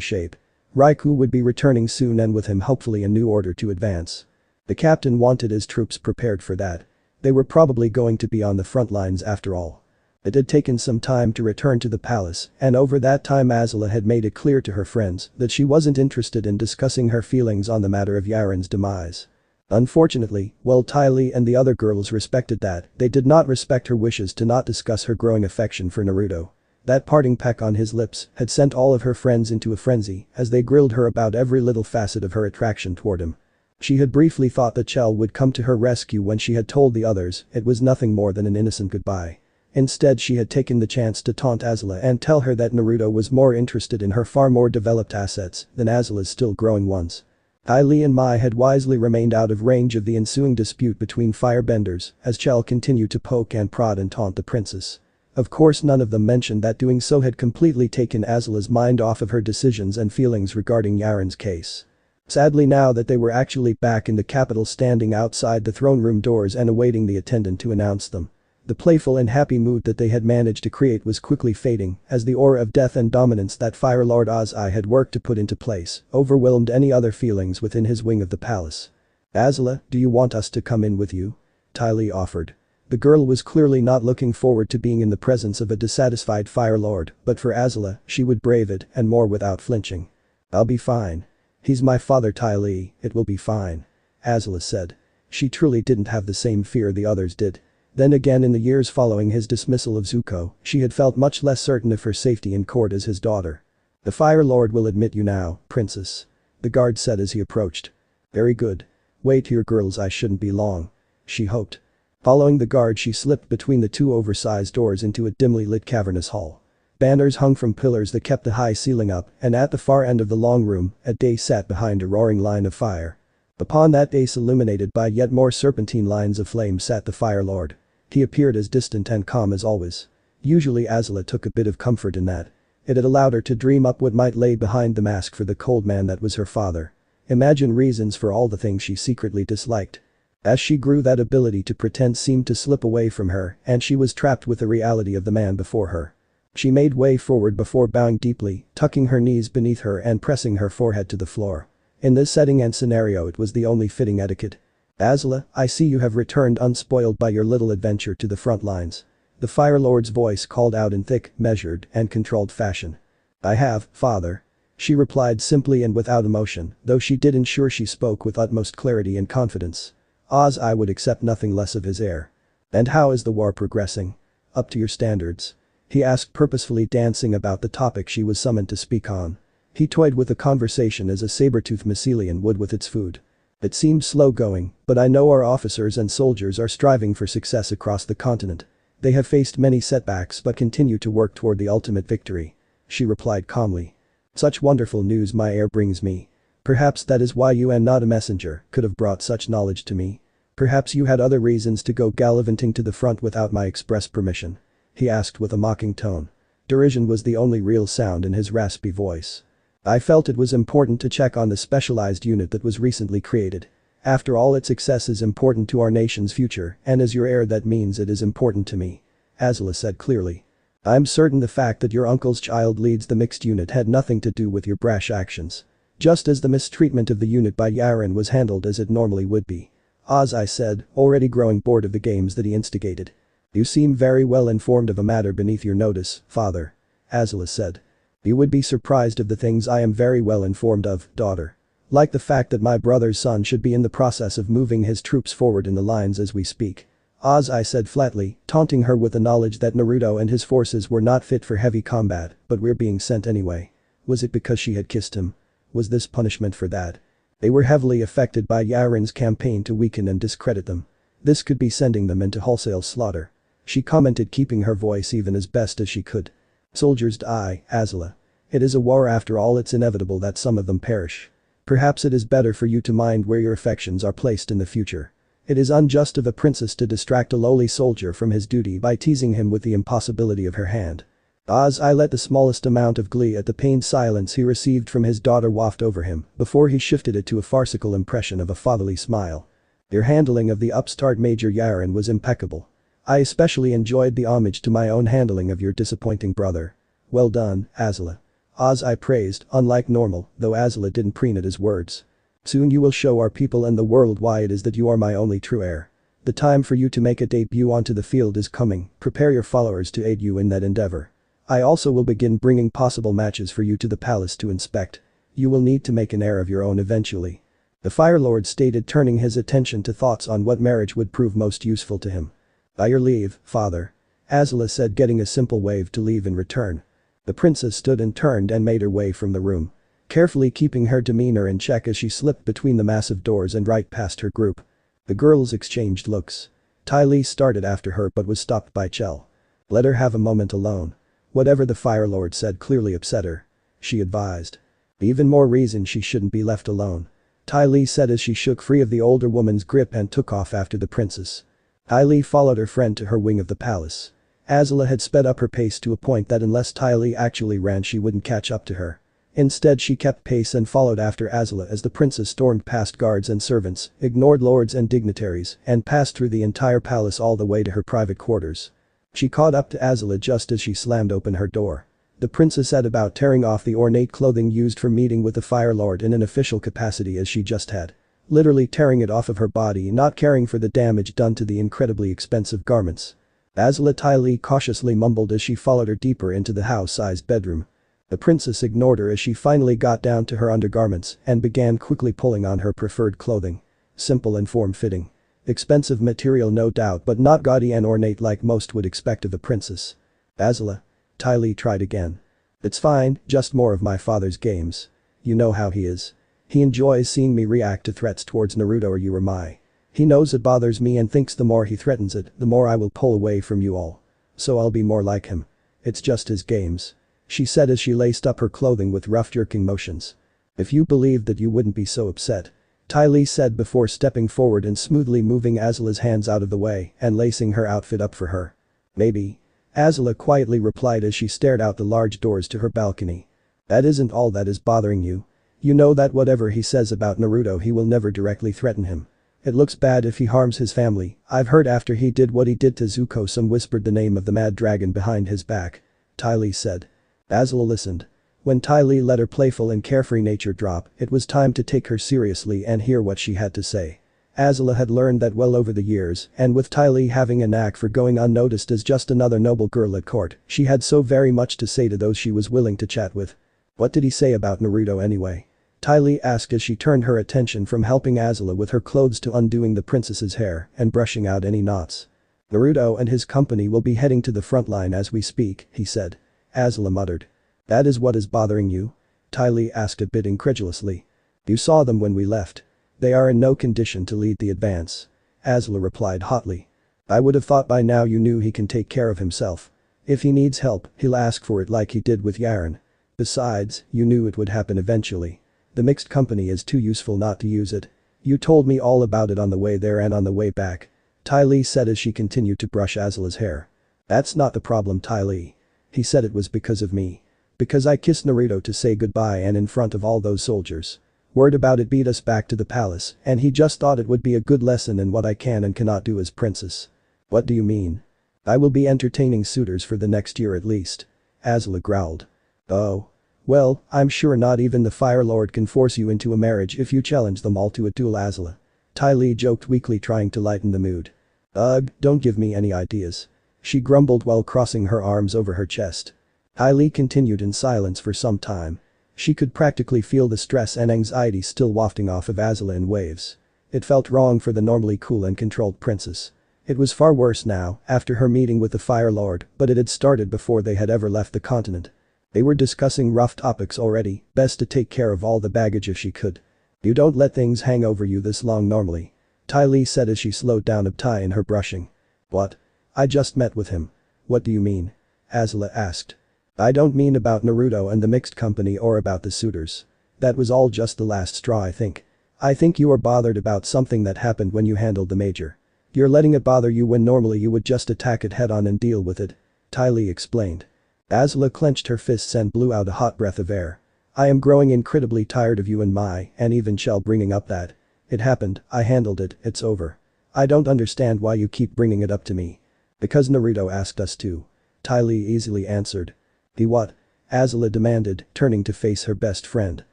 shape. Raikou would be returning soon and with him hopefully a new order to advance. The captain wanted his troops prepared for that. They were probably going to be on the front lines after all. It had taken some time to return to the palace, and over that time Aela had made it clear to her friends that she wasn't interested in discussing her feelings on the matter of Yarin's demise. Unfortunately, while Ty Lee and the other girls respected that, they did not respect her wishes to not discuss her growing affection for Naruto. That parting peck on his lips had sent all of her friends into a frenzy as they grilled her about every little facet of her attraction toward him. She had briefly thought that Chell would come to her rescue when she had told the others it was nothing more than an innocent goodbye. Instead she had taken the chance to taunt Aela and tell her that Naruto was more interested in her far more developed assets than Aela's still growing ones. Ty Lee and Mai had wisely remained out of range of the ensuing dispute between firebenders as Chell continued to poke and prod and taunt the princess. Of course none of them mentioned that doing so had completely taken Aela's mind off of her decisions and feelings regarding Yarin's case. Sadly, now that they were actually back in the capital standing outside the throne room doors and awaiting the attendant to announce them. The playful and happy mood that they had managed to create was quickly fading as the aura of death and dominance that Fire Lord Ozai had worked to put into place overwhelmed any other feelings within his wing of the palace. Aela, do you want us to come in with you? Ty Lee offered. The girl was clearly not looking forward to being in the presence of a dissatisfied Fire Lord, but for Aela, she would brave it and more without flinching. I'll be fine. He's my father, Ty Lee, it will be fine. Aela said. She truly didn't have the same fear the others did. Then again, in the years following his dismissal of Zuko, she had felt much less certain of her safety in court as his daughter. The Fire Lord will admit you now, princess. The guard said as he approached. Very good. Wait here, girls, I shouldn't be long. She hoped. Following the guard, she slipped between the two oversized doors into a dimly lit cavernous hall. Banners hung from pillars that kept the high ceiling up, and at the far end of the long room, a dais sat behind a roaring line of fire. Upon that dais, illuminated by yet more serpentine lines of flame, sat the Fire Lord. He appeared as distant and calm as always. Usually Aela took a bit of comfort in that. It had allowed her to dream up what might lay behind the mask for the cold man that was her father. Imagine reasons for all the things she secretly disliked. As she grew, that ability to pretend seemed to slip away from her and she was trapped with the reality of the man before her. She made way forward before bowing deeply, tucking her knees beneath her and pressing her forehead to the floor. In this setting and scenario it was the only fitting etiquette. Aela, I see you have returned unspoiled by your little adventure to the front lines. The Fire Lord's voice called out in thick, measured, and controlled fashion. I have, father. She replied simply and without emotion, though she did ensure she spoke with utmost clarity and confidence. Ozai would accept nothing less of his heir. And how is the war progressing? Up to your standards? He asked, purposefully dancing about the topic she was summoned to speak on. He toyed with the conversation as a saber-toothed mycelium would with its food. It seemed slow going, but I know our officers and soldiers are striving for success across the continent. They have faced many setbacks but continue to work toward the ultimate victory. She replied calmly. Such wonderful news my heir brings me. Perhaps that is why you and not a messenger could have brought such knowledge to me. Perhaps you had other reasons to go gallivanting to the front without my express permission. He asked with a mocking tone. Derision was the only real sound in his raspy voice. I felt it was important to check on the specialized unit that was recently created. After all, its success is important to our nation's future, and as your heir that means it is important to me. Aela said clearly. I'm certain the fact that your uncle's child leads the mixed unit had nothing to do with your brash actions. Just as the mistreatment of the unit by Yarin was handled as it normally would be. Ozai said, already growing bored of the games that he instigated. You seem very well informed of a matter beneath your notice, father. Aela said. You would be surprised of the things I am very well informed of, daughter. Like the fact that my brother's son should be in the process of moving his troops forward in the lines as we speak. Ozai said flatly, taunting her with the knowledge that Naruto and his forces were not fit for heavy combat, but were being sent anyway. Was it because she had kissed him? Was this punishment for that? They were heavily affected by Yarin's campaign to weaken and discredit them. This could be sending them into wholesale slaughter. She commented, keeping her voice even as best as she could. Soldiers die, Aela. It is a war after all, it's inevitable that some of them perish. Perhaps it is better for you to mind where your affections are placed in the future. It is unjust of a princess to distract a lowly soldier from his duty by teasing him with the impossibility of her hand. Ozai let the smallest amount of glee at the pained silence he received from his daughter waft over him before he shifted it to a farcical impression of a fatherly smile. Your handling of the upstart Major Yarin was impeccable. I especially enjoyed the homage to my own handling of your disappointing brother. Well done, Aela. Ozai praised, unlike normal, though Aela didn't preen at his words. Soon you will show our people and the world why it is that you are my only true heir. The time for you to make a debut onto the field is coming, prepare your followers to aid you in that endeavor. I also will begin bringing possible matches for you to the palace to inspect. You will need to make an heir of your own eventually. The Fire Lord stated, turning his attention to thoughts on what marriage would prove most useful to him. By your leave, father. Aela said, getting a simple wave to leave in return. The princess stood and turned and made her way from the room. Carefully keeping her demeanor in check as she slipped between the massive doors and right past her group. The girls exchanged looks. Ty Lee started after her but was stopped by Chell. Let her have a moment alone. Whatever the Fire Lord said clearly upset her. She advised. Even more reason she shouldn't be left alone. Ty Lee said as she shook free of the older woman's grip and took off after the princess. Ty Lee followed her friend to her wing of the palace. Aela had sped up her pace to a point that unless Ty Lee actually ran she wouldn't catch up to her. Instead she kept pace and followed after Aela as the princess stormed past guards and servants, ignored lords and dignitaries, and passed through the entire palace all the way to her private quarters. She caught up to Aela just as she slammed open her door. The princess set about tearing off the ornate clothing used for meeting with the Fire Lord in an official capacity as she just had. Literally tearing it off of her body, not caring for the damage done to the incredibly expensive garments. Aela, Ty Lee cautiously mumbled as she followed her deeper into the house-sized bedroom. The princess ignored her as she finally got down to her undergarments and began quickly pulling on her preferred clothing. Simple and form-fitting. Expensive material no doubt, but not gaudy and ornate like most would expect of a princess. Aela. Ty Lee tried again. It's fine, just more of my father's games. You know how he is. He enjoys seeing me react to threats towards Naruto or Yarin. He knows it bothers me and thinks the more he threatens it, the more I will pull away from you all. So I'll be more like him. It's just his games. She said as she laced up her clothing with rough jerking motions. If you believed that you wouldn't be so upset. Ty Lee said before stepping forward and smoothly moving Aela's hands out of the way and lacing her outfit up for her. Maybe. Aela quietly replied as she stared out the large doors to her balcony. That isn't all that is bothering you. You know that whatever he says about Naruto he will never directly threaten him. It looks bad if he harms his family. I've heard after he did what he did to Zuko some whispered the name of the mad dragon behind his back. Ty Lee said. Aela listened. When Ty Lee let her playful and carefree nature drop, it was time to take her seriously and hear what she had to say. Aela had learned that well over the years, and with Ty Lee having a knack for going unnoticed as just another noble girl at court, she had so very much to say to those she was willing to chat with. What did he say about Naruto anyway? Ty Lee asked as she turned her attention from helping Aela with her clothes to undoing the princess's hair and brushing out any knots. Naruto and his company will be heading to the front line as we speak, he said. Aela muttered. That is what is bothering you? Ty Lee asked a bit incredulously. You saw them when we left. They are in no condition to lead the advance. Aela replied hotly. I would have thought by now you knew he can take care of himself. If he needs help, he'll ask for it like he did with Yarin. Besides, you knew it would happen eventually. The mixed company is too useful not to use it. You told me all about it on the way there and on the way back. Ty Lee said as she continued to brush Asla's hair. That's not the problem, Ty Lee. He said it was because of me. Because I kissed Naruto to say goodbye and in front of all those soldiers. Word about it beat us back to the palace and he just thought it would be a good lesson in what I can and cannot do as princess. What do you mean? I will be entertaining suitors for the next year at least. Asla growled. Oh. Well, I'm sure not even the Fire Lord can force you into a marriage if you challenge them all to a duel, Asla. Ty Lee joked weakly, trying to lighten the mood. Ugh, don't give me any ideas. She grumbled while crossing her arms over her chest. Ty Lee continued in silence for some time. She could practically feel the stress and anxiety still wafting off of Asla in waves. It felt wrong for the normally cool and controlled princess. It was far worse now, after her meeting with the Fire Lord, but it had started before they had ever left the continent. They were discussing rough topics already, best to take care of all the baggage if she could. You don't let things hang over you this long normally. Ty Lee said as she slowed down a tie in her brushing. What? I just met with him. What do you mean? Asla asked. I don't mean about Naruto and the mixed company or about the suitors. That was all just the last straw, I think. I think you are bothered about something that happened when you handled the major. You're letting it bother you when normally you would just attack it head on and deal with it. Ty Lee explained. Asla clenched her fists and blew out a hot breath of air. I am growing incredibly tired of you and even Shell bringing up that. It happened, I handled it, it's over. I don't understand why you keep bringing it up to me. Because Naruto asked us to. Ty Lee easily answered. He what? Asla demanded, turning to face her best friend.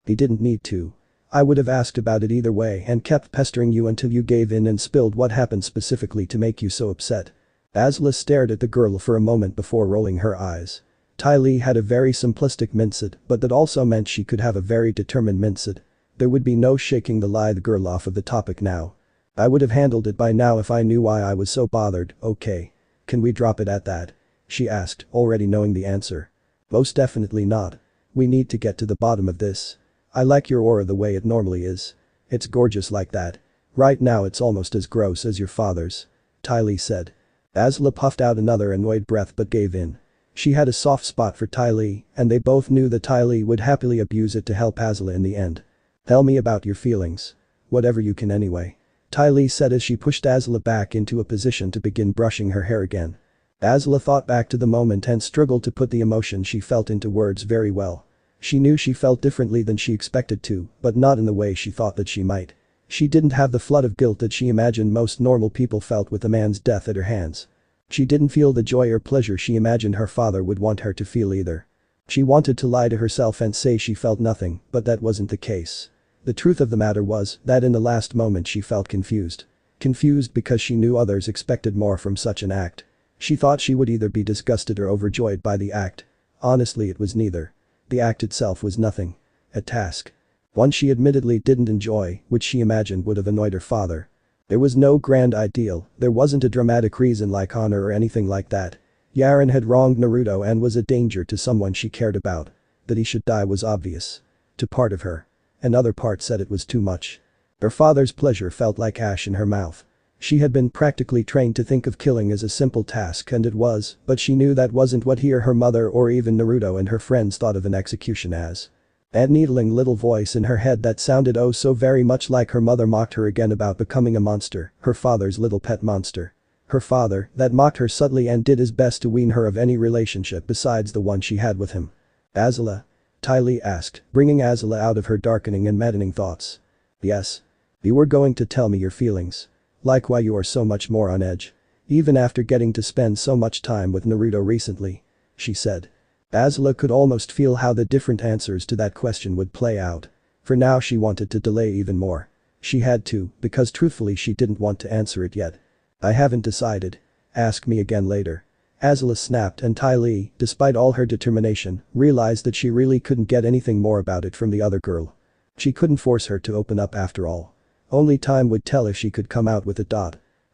He didn't need to. I would have asked about it either way and kept pestering you until you gave in and spilled what happened specifically to make you so upset. Asla stared at the girl for a moment before rolling her eyes. Ty Lee had a very simplistic mindset, but that also meant she could have a very determined mindset. There would be no shaking the lithe girl off of the topic now. I would have handled it by now if I knew why I was so bothered, okay. Can we drop it at that? She asked, already knowing the answer. Most definitely not. We need to get to the bottom of this. I like your aura the way it normally is. It's gorgeous like that. Right now it's almost as gross as your father's. Ty Lee said. Asla puffed out another annoyed breath but gave in. She had a soft spot for Ty Lee, and they both knew that Ty Lee would happily abuse it to help Asla in the end. Tell me about your feelings. Whatever you can anyway. Ty Lee said as she pushed Asla back into a position to begin brushing her hair again. Asla thought back to the moment and struggled to put the emotion she felt into words very well. She knew she felt differently than she expected to, but not in the way she thought that she might. She didn't have the flood of guilt that she imagined most normal people felt with a man's death at her hands. She didn't feel the joy or pleasure she imagined her father would want her to feel either. She wanted to lie to herself and say she felt nothing, but that wasn't the case. The truth of the matter was that in the last moment she felt confused. Confused because she knew others expected more from such an act. She thought she would either be disgusted or overjoyed by the act. Honestly, it was neither. The act itself was nothing. A task. One she admittedly didn't enjoy, which she imagined would have annoyed her father. There was no grand ideal, there wasn't a dramatic reason like honor or anything like that. Yarin had wronged Naruto and was a danger to someone she cared about. That he should die was obvious. To part of her. Another part said it was too much. Her father's pleasure felt like ash in her mouth. She had been practically trained to think of killing as a simple task and it was, but she knew that wasn't what he or her mother or even Naruto and her friends thought of an execution as. That needling little voice in her head that sounded oh so very much like her mother mocked her again about becoming a monster, her father's little pet monster. Her father, that mocked her subtly and did his best to wean her of any relationship besides the one she had with him. Asla? Ty Lee asked, bringing Asla out of her darkening and maddening thoughts. Yes. You were going to tell me your feelings. Like why you are so much more on edge. Even after getting to spend so much time with Naruto recently. She said. Asla could almost feel how the different answers to that question would play out. For now she wanted to delay even more. She had to, because truthfully she didn't want to answer it yet. I haven't decided. Ask me again later. Asla snapped and Ty Lee, despite all her determination, realized that she really couldn't get anything more about it from the other girl. She couldn't force her to open up after all. Only time would tell if she could come out with it.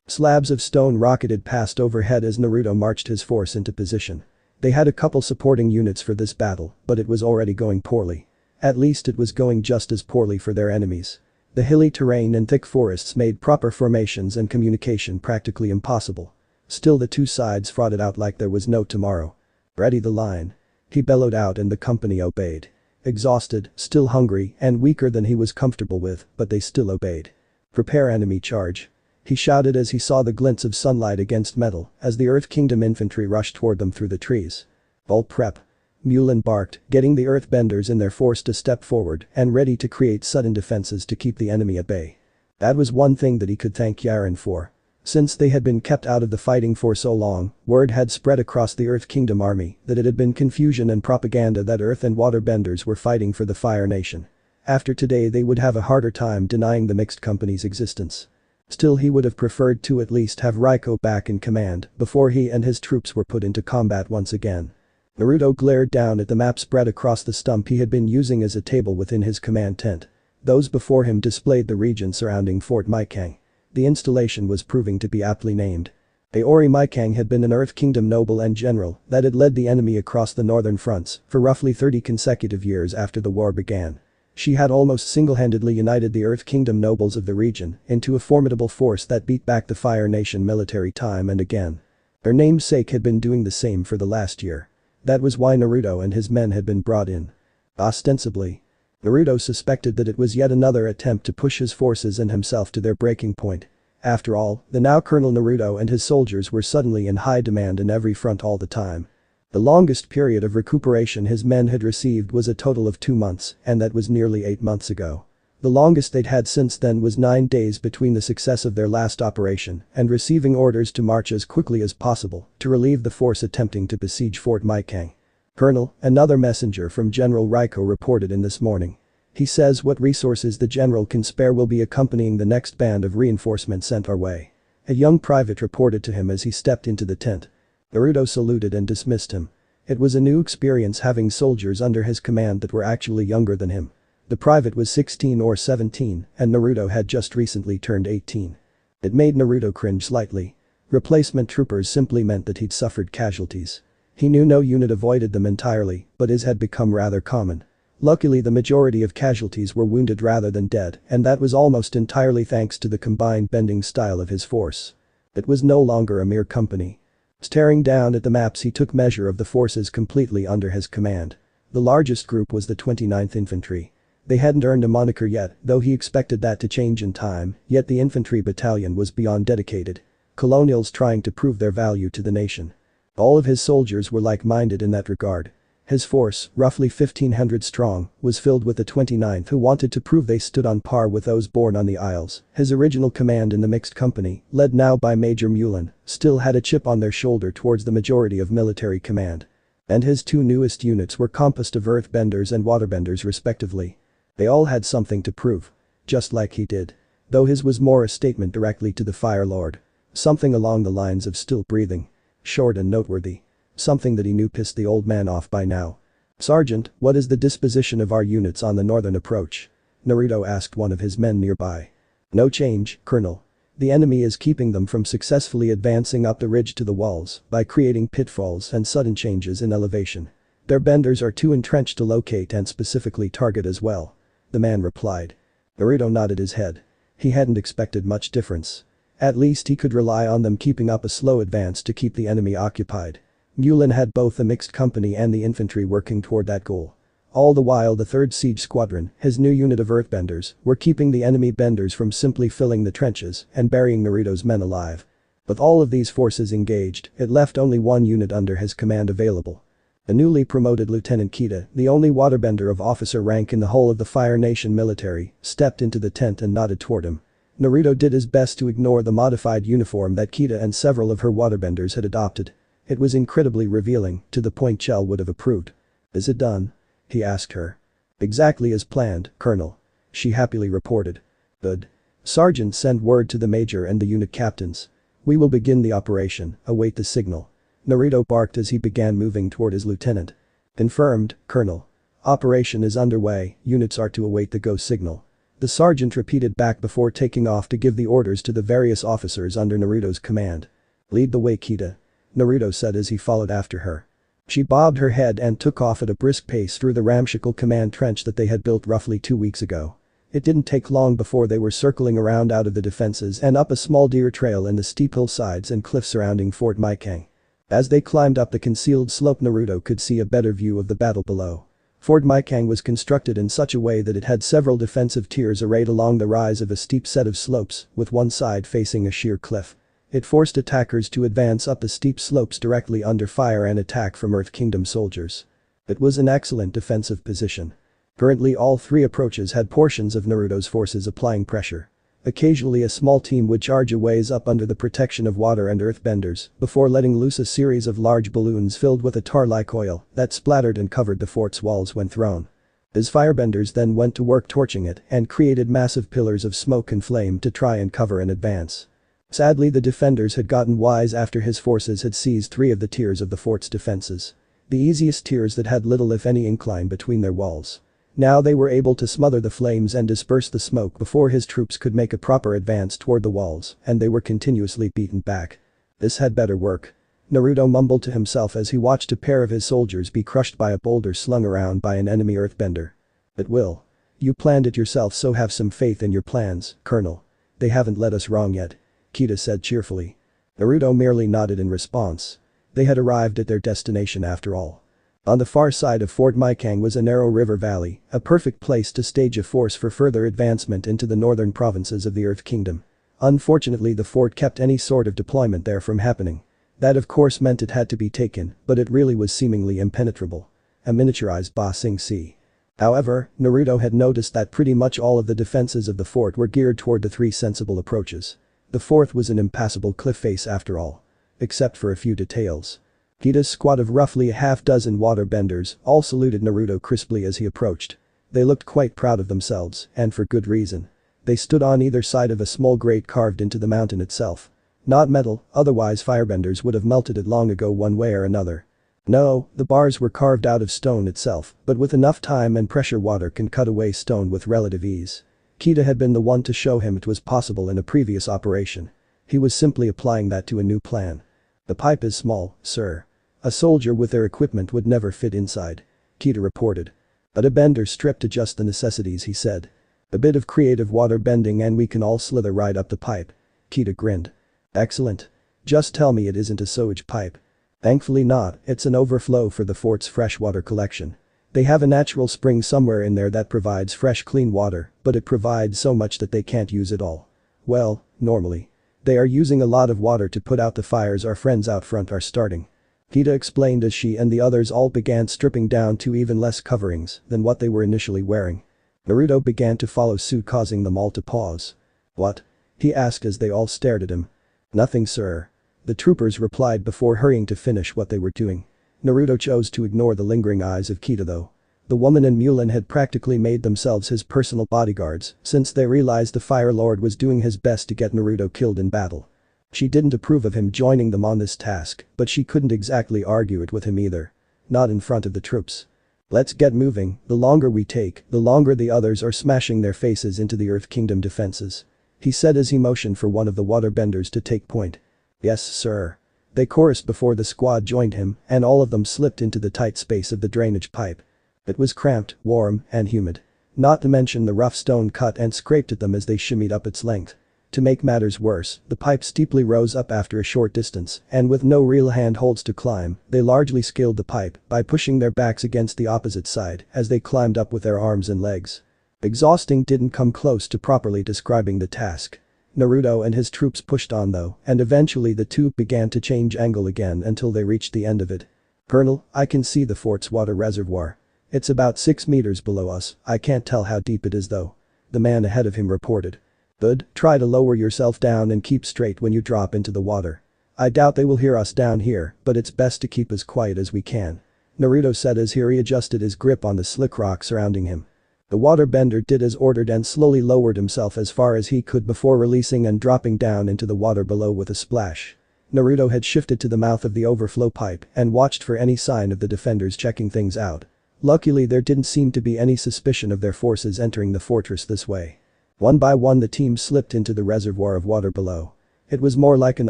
Slabs of stone rocketed past overhead as Naruto marched his force into position. They had a couple supporting units for this battle, but it was already going poorly. At least it was going just as poorly for their enemies. The hilly terrain and thick forests made proper formations and communication practically impossible. Still the two sides fought it out like there was no tomorrow. Ready the line. He bellowed out and the company obeyed. exhausted, still hungry, and weaker than he was comfortable with, but they still obeyed. "Prepare enemy charge," he shouted as he saw the glints of sunlight against metal as the Earth Kingdom infantry rushed toward them through the trees. "All prep," Mulan barked, getting the Earthbenders in their force to step forward and ready to create sudden defenses to keep the enemy at bay. That was one thing that he could thank Yarin for. Since they had been kept out of the fighting for so long, word had spread across the Earth Kingdom army that it had been confusion and propaganda that Earth and Waterbenders were fighting for the Fire Nation. After today they would have a harder time denying the mixed company's existence. Still, he would have preferred to at least have Raiko back in command before he and his troops were put into combat once again. Naruto glared down at the map spread across the stump he had been using as a table within his command tent. Those before him displayed the region surrounding Fort Maikang. The installation was proving to be aptly named. Aori Maikang had been an Earth Kingdom noble and general that had led the enemy across the northern fronts for roughly 30 consecutive years after the war began. She had almost single-handedly united the Earth Kingdom nobles of the region into a formidable force that beat back the Fire Nation military time and again. Her namesake had been doing the same for the last year. That was why Naruto and his men had been brought in. Ostensibly, Naruto suspected that it was yet another attempt to push his forces and himself to their breaking point. After all, the now Colonel Naruto and his soldiers were suddenly in high demand in every front all the time. The longest period of recuperation his men had received was a total of 2 months, and that was nearly 8 months ago. The longest they'd had since then was 9 days between the success of their last operation and receiving orders to march as quickly as possible to relieve the force attempting to besiege Fort Maikang. "Colonel, another messenger from General Raiko reported in this morning. He says what resources the general can spare will be accompanying the next band of reinforcements sent our way." A young private reported to him as he stepped into the tent. Naruto saluted and dismissed him. It was a new experience having soldiers under his command that were actually younger than him. The private was 16 or 17, and Naruto had just recently turned 18. It made Naruto cringe slightly. Replacement troopers simply meant that he'd suffered casualties. He knew no unit avoided them entirely, but his had become rather common. Luckily, the majority of casualties were wounded rather than dead, and that was almost entirely thanks to the combined bending style of his force. It was no longer a mere company. Staring down at the maps, he took measure of the forces completely under his command. The largest group was the 29th Infantry. They hadn't earned a moniker yet, though he expected that to change in time, yet the infantry battalion was beyond dedicated. Colonials trying to prove their value to the nation. All of his soldiers were like-minded in that regard. His force, roughly 1,500 strong, was filled with the 29th who wanted to prove they stood on par with those born on the Isles. His original command in the mixed company, led now by Major Mulan, still had a chip on their shoulder towards the majority of military command. And his 2 newest units were composed of Earthbenders and Waterbenders respectively. They all had something to prove. Just like he did. Though his was more a statement directly to the Fire Lord. Something along the lines of still breathing. Short and noteworthy. Something that he knew pissed the old man off by now. "Sergeant, what is the disposition of our units on the northern approach?" Naruto asked one of his men nearby. "No change, Colonel. The enemy is keeping them from successfully advancing up the ridge to the walls by creating pitfalls and sudden changes in elevation. Their benders are too entrenched to locate and specifically target as well," the man replied. Naruto nodded his head. He hadn't expected much difference. At least he could rely on them keeping up a slow advance to keep the enemy occupied. Mulan had both the mixed company and the infantry working toward that goal. All the while the 3rd Siege Squadron, his new unit of Earthbenders, were keeping the enemy benders from simply filling the trenches and burying Naruto's men alive. With all of these forces engaged, it left only 1 unit under his command available. The newly promoted Lieutenant Kita, the only waterbender of officer rank in the whole of the Fire Nation military, stepped into the tent and nodded toward him. Naruto did his best to ignore the modified uniform that Kita and several of her waterbenders had adopted. It was incredibly revealing, to the point Chell would have approved. "Is it done?" he asked her. "Exactly as planned, Colonel," she happily reported. "Good. Sergeant, send word to the major and the unit captains. We will begin the operation, await the signal." Naruto barked as he began moving toward his lieutenant. "Confirmed, Colonel. Operation is underway, units are to await the go signal." The sergeant repeated back before taking off to give the orders to the various officers under Naruto's command. "Lead the way, Kita," Naruto said as he followed after her. She bobbed her head and took off at a brisk pace through the ramshackle command trench that they had built roughly 2 weeks ago. It didn't take long before they were circling around out of the defenses and up a small deer trail in the steep hillsides and cliffs surrounding Fort Maikang. As they climbed up the concealed slope, Naruto could see a better view of the battle below. Fort Maikang was constructed in such a way that it had several defensive tiers arrayed along the rise of a steep set of slopes, with one side facing a sheer cliff. It forced attackers to advance up the steep slopes directly under fire and attack from Earth Kingdom soldiers. It was an excellent defensive position. Currently all three approaches had portions of Naruto's forces applying pressure. Occasionally a small team would charge a ways up under the protection of water and earthbenders before letting loose a series of large balloons filled with a tar-like oil that splattered and covered the fort's walls when thrown. His firebenders then went to work torching it and created massive pillars of smoke and flame to try and cover an advance. Sadly, the defenders had gotten wise after his forces had seized three of the tiers of the fort's defenses. The easiest tiers that had little if any incline between their walls. Now they were able to smother the flames and disperse the smoke before his troops could make a proper advance toward the walls, and they were continuously beaten back. This had better work. Naruto mumbled to himself as he watched a pair of his soldiers be crushed by a boulder slung around by an enemy earthbender. It will. You planned it yourself, so have some faith in your plans, Colonel. They haven't led us wrong yet, Kita said cheerfully. Naruto merely nodded in response. They had arrived at their destination after all. On the far side of Fort Maikang was a narrow river valley, a perfect place to stage a force for further advancement into the northern provinces of the Earth Kingdom. Unfortunately, the fort kept any sort of deployment there from happening. That of course meant it had to be taken, but it really was seemingly impenetrable. A miniaturized Ba Sing Se. However, Naruto had noticed that pretty much all of the defenses of the fort were geared toward the three sensible approaches. The fourth was an impassable cliff face after all. Except for a few details. Kita's squad of roughly a half-dozen waterbenders all saluted Naruto crisply as he approached. They looked quite proud of themselves, and for good reason. They stood on either side of a small grate carved into the mountain itself. Not metal, otherwise firebenders would have melted it long ago one way or another. No, the bars were carved out of stone itself, but with enough time and pressure water can cut away stone with relative ease. Kita had been the one to show him it was possible in a previous operation. He was simply applying that to a new plan. The pipe is small, sir. A soldier with their equipment would never fit inside, Kita reported. But a bender stripped to just the necessities, he said. A bit of creative water bending and we can all slither right up the pipe. Kita grinned. Excellent. Just tell me it isn't a sewage pipe. Thankfully not, it's an overflow for the fort's freshwater collection. They have a natural spring somewhere in there that provides fresh clean water, but it provides so much that they can't use it all. Well, normally. They are using a lot of water to put out the fires our friends out front are starting. Kita explained as she and the others all began stripping down to even less coverings than what they were initially wearing. Naruto began to follow suit, causing them all to pause. What? He asked as they all stared at him. Nothing, sir. The troopers replied before hurrying to finish what they were doing. Naruto chose to ignore the lingering eyes of Kita though. The woman and Mulan had practically made themselves his personal bodyguards since they realized the Fire Lord was doing his best to get Naruto killed in battle. She didn't approve of him joining them on this task, but she couldn't exactly argue it with him either. Not in front of the troops. Let's get moving, the longer we take, the longer the others are smashing their faces into the Earth Kingdom defenses. He said as he motioned for one of the waterbenders to take point. Yes, sir. They chorused before the squad joined him, and all of them slipped into the tight space of the drainage pipe. It was cramped, warm, and humid. Not to mention the rough stone cut and scraped at them as they shimmied up its length. To make matters worse, the pipe steeply rose up after a short distance, and with no real handholds to climb, they largely scaled the pipe by pushing their backs against the opposite side as they climbed up with their arms and legs. Exhausting didn't come close to properly describing the task. Naruto and his troops pushed on though, and eventually the tube began to change angle again until they reached the end of it. Colonel, I can see the fort's water reservoir. It's about 6 meters below us, I can't tell how deep it is though. The man ahead of him reported. Good, try to lower yourself down and keep straight when you drop into the water. I doubt they will hear us down here, but it's best to keep as quiet as we can. Naruto said as he readjusted his grip on the slick rock surrounding him. The waterbender did as ordered and slowly lowered himself as far as he could before releasing and dropping down into the water below with a splash. Naruto had shifted to the mouth of the overflow pipe and watched for any sign of the defenders checking things out. Luckily there didn't seem to be any suspicion of their forces entering the fortress this way. One by one the team slipped into the reservoir of water below. It was more like an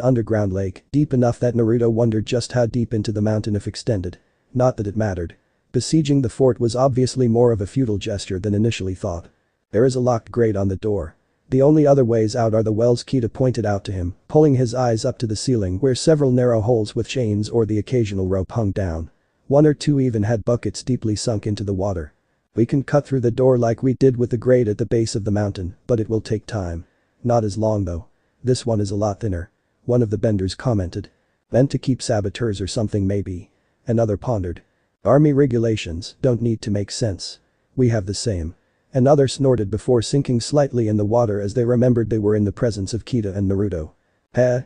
underground lake, deep enough that Naruto wondered just how deep into the mountain it extended. Not that it mattered. Besieging the fort was obviously more of a futile gesture than initially thought. There is a locked grate on the door. The only other ways out are the wells, Kita pointed out to him, pulling his eyes up to the ceiling where several narrow holes with chains or the occasional rope hung down. One or two even had buckets deeply sunk into the water. We can cut through the door like we did with the grate at the base of the mountain, but it will take time. Not as long though. This one is a lot thinner. One of the benders commented. Meant to keep saboteurs or something maybe. Another pondered. Army regulations don't need to make sense. We have the same. Another snorted before sinking slightly in the water as they remembered they were in the presence of Kita and Naruto.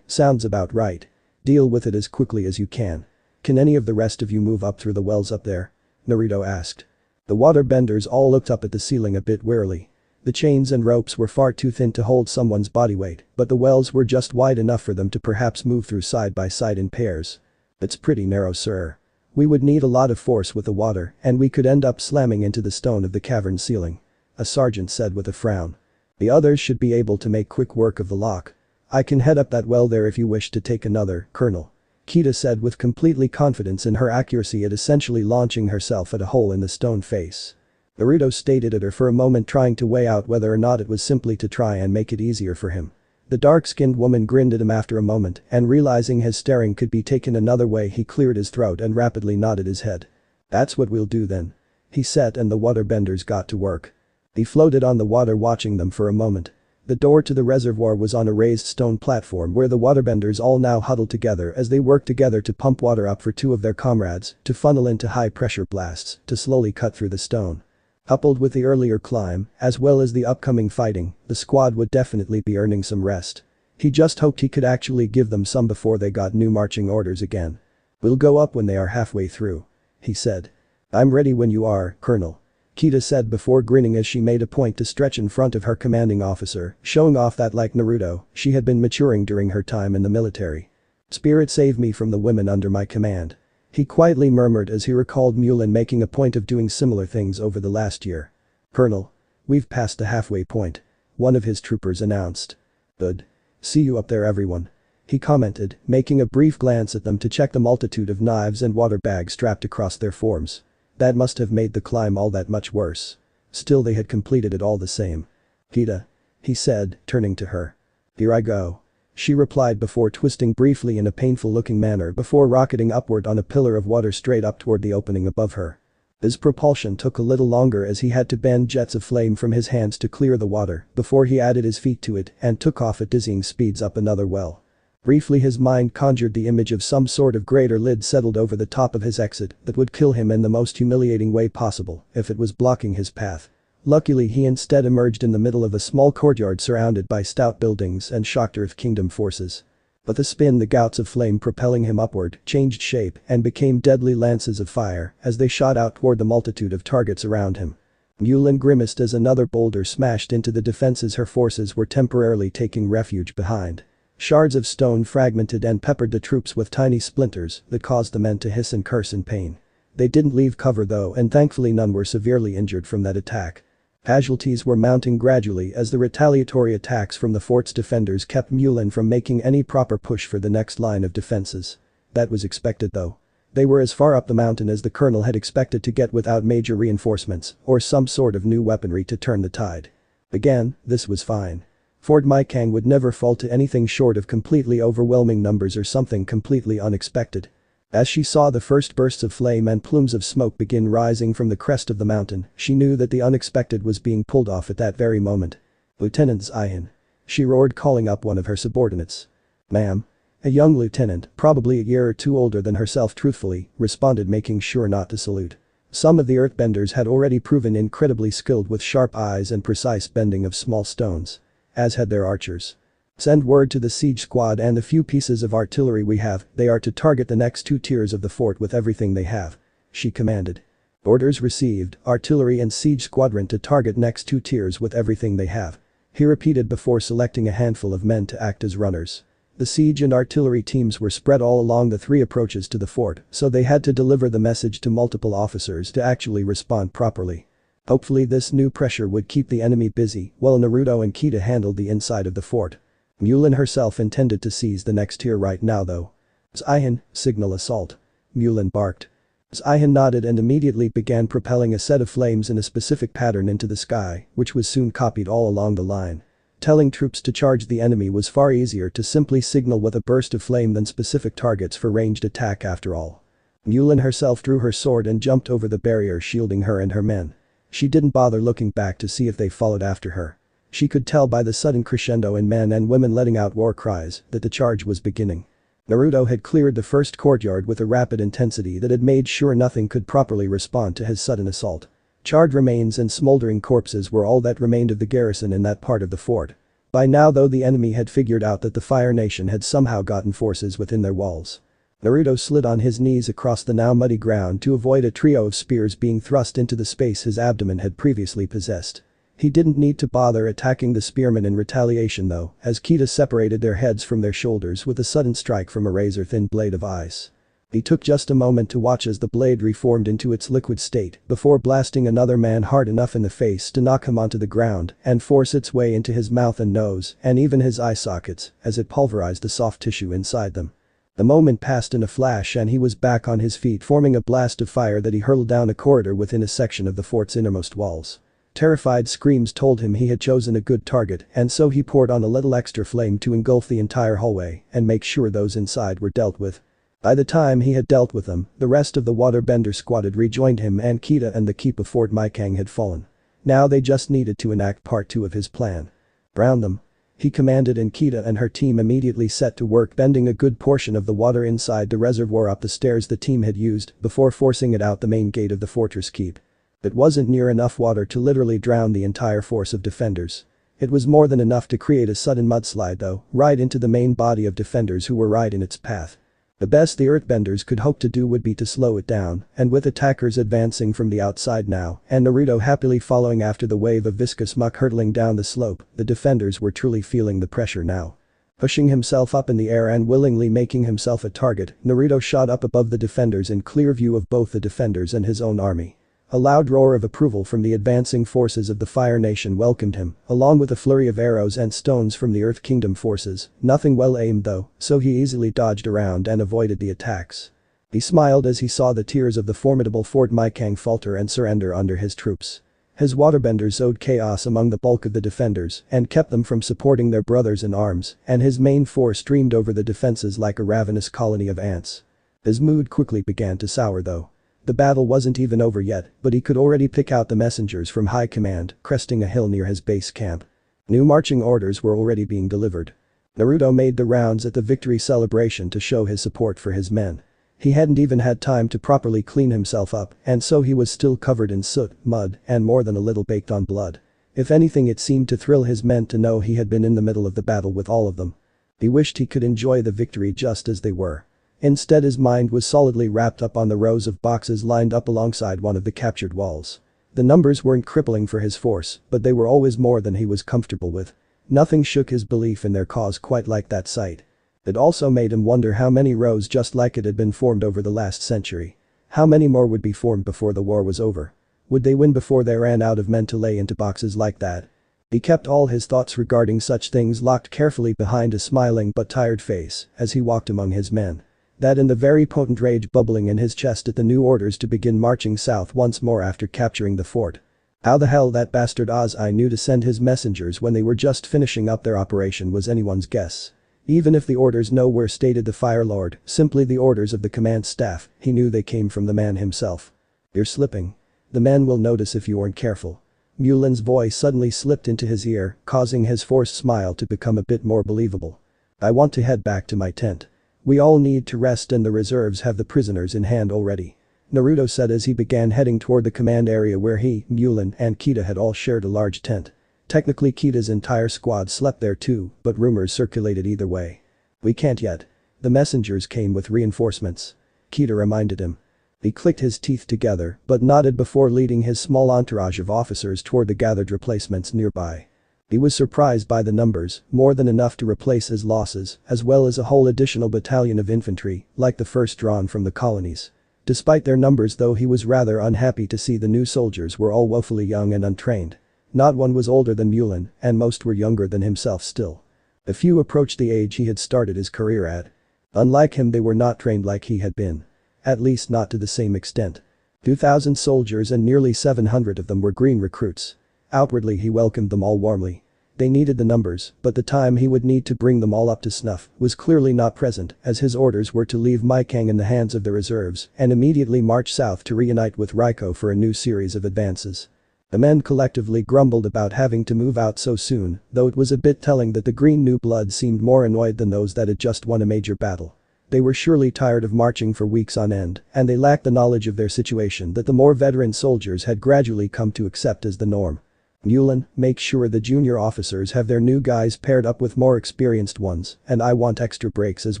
Sounds about right. Deal with it as quickly as you can. Can any of the rest of you move up through the wells up there? Naruto asked. The waterbenders all looked up at the ceiling a bit wearily. The chains and ropes were far too thin to hold someone's body weight, but the wells were just wide enough for them to perhaps move through side by side in pairs. It's pretty narrow, sir. We would need a lot of force with the water, and we could end up slamming into the stone of the cavern ceiling. A sergeant said with a frown. The others should be able to make quick work of the lock. I can head up that well there if you wish to take another, Colonel. Kita said with completely confidence in her accuracy at essentially launching herself at a hole in the stone face. Naruto stared at her for a moment, trying to weigh out whether or not it was simply to try and make it easier for him. The dark-skinned woman grinned at him after a moment, and realizing his staring could be taken another way, he cleared his throat and rapidly nodded his head. That's what we'll do then. He said, and the waterbenders got to work. He floated on the water watching them for a moment. The door to the reservoir was on a raised stone platform where the waterbenders all now huddled together as they worked together to pump water up for two of their comrades, to funnel into high-pressure blasts, to slowly cut through the stone. Coupled with the earlier climb, as well as the upcoming fighting, the squad would definitely be earning some rest. He just hoped he could actually give them some before they got new marching orders again. We'll go up when they are halfway through. He said. I'm ready when you are, Colonel. Kita said before grinning as she made a point to stretch in front of her commanding officer, showing off that like Naruto, she had been maturing during her time in the military. Spirit save me from the women under my command. He quietly murmured as he recalled Mulin making a point of doing similar things over the last year. Colonel. We've passed the halfway point. One of his troopers announced. Good. See you up there, everyone. He commented, making a brief glance at them to check the multitude of knives and water bags strapped across their forms. That must have made the climb all that much worse. Still, they had completed it all the same. Kita. He said, turning to her. Here I go. She replied before twisting briefly in a painful-looking manner before rocketing upward on a pillar of water straight up toward the opening above her. His propulsion took a little longer as he had to bend jets of flame from his hands to clear the water before he added his feet to it and took off at dizzying speeds up another well. Briefly his mind conjured the image of some sort of grate or lid settled over the top of his exit that would kill him in the most humiliating way possible if it was blocking his path. Luckily he instead emerged in the middle of a small courtyard surrounded by stout buildings and shocked Earth Kingdom forces. But the spin, the gouts of flame propelling him upward, changed shape and became deadly lances of fire as they shot out toward the multitude of targets around him. Mulin grimaced as another boulder smashed into the defenses her forces were temporarily taking refuge behind. Shards of stone fragmented and peppered the troops with tiny splinters that caused the men to hiss and curse in pain. They didn't leave cover though, and thankfully none were severely injured from that attack. Casualties were mounting gradually as the retaliatory attacks from the fort's defenders kept Mulin from making any proper push for the next line of defenses. That was expected though. They were as far up the mountain as the colonel had expected to get without major reinforcements or some sort of new weaponry to turn the tide. Again, this was fine. Fort Maikang would never fall to anything short of completely overwhelming numbers or something completely unexpected. As she saw the first bursts of flame and plumes of smoke begin rising from the crest of the mountain, she knew that the unexpected was being pulled off at that very moment. Lieutenant Zion. She roared, calling up one of her subordinates. Ma'am. A young lieutenant, probably a year or two older than herself truthfully, responded, making sure not to salute. Some of the earthbenders had already proven incredibly skilled with sharp eyes and precise bending of small stones. As had their archers. Send word to the siege squad and the few pieces of artillery we have, they are to target the next two tiers of the fort with everything they have. She commanded. Orders received, artillery and siege squadron to target next two tiers with everything they have. He repeated before selecting a handful of men to act as runners. The siege and artillery teams were spread all along the three approaches to the fort, so they had to deliver the message to multiple officers to actually respond properly. Hopefully this new pressure would keep the enemy busy while Naruto and Kita handled the inside of the fort. Mulin herself intended to seize the next tier right now though. Zion, signal assault. Mulin barked. Zion nodded and immediately began propelling a set of flames in a specific pattern into the sky, which was soon copied all along the line. Telling troops to charge the enemy was far easier to simply signal with a burst of flame than specific targets for ranged attack after all. Mulan herself drew her sword and jumped over the barrier shielding her and her men. She didn't bother looking back to see if they followed after her. She could tell by the sudden crescendo in men and women letting out war cries that the charge was beginning. Naruto had cleared the first courtyard with a rapid intensity that had made sure nothing could properly respond to his sudden assault. Charred remains and smoldering corpses were all that remained of the garrison in that part of the fort. By now though the enemy had figured out that the Fire Nation had somehow gotten forces within their walls. Naruto slid on his knees across the now muddy ground to avoid a trio of spears being thrust into the space his abdomen had previously possessed. He didn't need to bother attacking the spearmen in retaliation though, as Kita separated their heads from their shoulders with a sudden strike from a razor-thin blade of ice. He took just a moment to watch as the blade reformed into its liquid state before blasting another man hard enough in the face to knock him onto the ground and force its way into his mouth and nose and even his eye sockets as it pulverized the soft tissue inside them. The moment passed in a flash and he was back on his feet forming a blast of fire that he hurled down a corridor within a section of the fort's innermost walls. Terrified screams told him he had chosen a good target and so he poured on a little extra flame to engulf the entire hallway and make sure those inside were dealt with. By the time he had dealt with them, the rest of the waterbender squad had rejoined him and Kita and the keep of Fort Maikang had fallen. Now they just needed to enact part 2 of his plan. Drown them. He commanded and Kita and her team immediately set to work bending a good portion of the water inside the reservoir up the stairs the team had used before forcing it out the main gate of the fortress keep. It wasn't near enough water to literally drown the entire force of defenders. It was more than enough to create a sudden mudslide though, right into the main body of defenders who were right in its path. The best the earthbenders could hope to do would be to slow it down, and with attackers advancing from the outside now and Naruto happily following after the wave of viscous muck hurtling down the slope, the defenders were truly feeling the pressure now. Pushing himself up in the air and willingly making himself a target, Naruto shot up above the defenders in clear view of both the defenders and his own army. A loud roar of approval from the advancing forces of the Fire Nation welcomed him, along with a flurry of arrows and stones from the Earth Kingdom forces, nothing well aimed though, so he easily dodged around and avoided the attacks. He smiled as he saw the tears of the formidable Fort Maikang falter and surrender under his troops. His waterbenders sowed chaos among the bulk of the defenders and kept them from supporting their brothers in arms, and his main force streamed over the defenses like a ravenous colony of ants. His mood quickly began to sour though. The battle wasn't even over yet, but he could already pick out the messengers from high command cresting a hill near his base camp. New marching orders were already being delivered. Naruto made the rounds at the victory celebration to show his support for his men. He hadn't even had time to properly clean himself up, and so he was still covered in soot, mud, and more than a little baked on blood. If anything, it seemed to thrill his men to know he had been in the middle of the battle with all of them. He wished he could enjoy the victory just as they were. Instead his mind was solidly wrapped up on the rows of boxes lined up alongside one of the captured walls. The numbers weren't crippling for his force, but they were always more than he was comfortable with. Nothing shook his belief in their cause quite like that sight. It also made him wonder how many rows just like it had been formed over the last century. How many more would be formed before the war was over? Would they win before they ran out of men to lay into boxes like that? He kept all his thoughts regarding such things locked carefully behind a smiling but tired face as he walked among his men. That and the very potent rage bubbling in his chest at the new orders to begin marching south once more after capturing the fort. How the hell that bastard Ozai knew to send his messengers when they were just finishing up their operation was anyone's guess. Even if the orders nowhere stated the Fire Lord, simply the orders of the command staff, he knew they came from the man himself. You're slipping. The men will notice if you aren't careful. Mulan's voice suddenly slipped into his ear, causing his forced smile to become a bit more believable. I want to head back to my tent. We all need to rest and the reserves have the prisoners in hand already. Naruto said as he began heading toward the command area where he, Mulan, and Kita had all shared a large tent. Technically Kita's entire squad slept there too, but rumors circulated either way. We can't yet. The messengers came with reinforcements. Kita reminded him. He clicked his teeth together but nodded before leading his small entourage of officers toward the gathered replacements nearby. He was surprised by the numbers, more than enough to replace his losses, as well as a whole additional battalion of infantry, like the first drawn from the colonies. Despite their numbers though, he was rather unhappy to see the new soldiers were all woefully young and untrained. Not one was older than Mulan, and most were younger than himself still. A few approached the age he had started his career at. Unlike him, they were not trained like he had been. At least not to the same extent. 2,000 soldiers and nearly 700 of them were green recruits. Outwardly he welcomed them all warmly. They needed the numbers, but the time he would need to bring them all up to snuff was clearly not present, as his orders were to leave Mang in the hands of the reserves and immediately march south to reunite with Raiko for a new series of advances. The men collectively grumbled about having to move out so soon, though it was a bit telling that the green new blood seemed more annoyed than those that had just won a major battle. They were surely tired of marching for weeks on end, and they lacked the knowledge of their situation that the more veteran soldiers had gradually come to accept as the norm. Mulan, make sure the junior officers have their new guys paired up with more experienced ones, and I want extra breaks as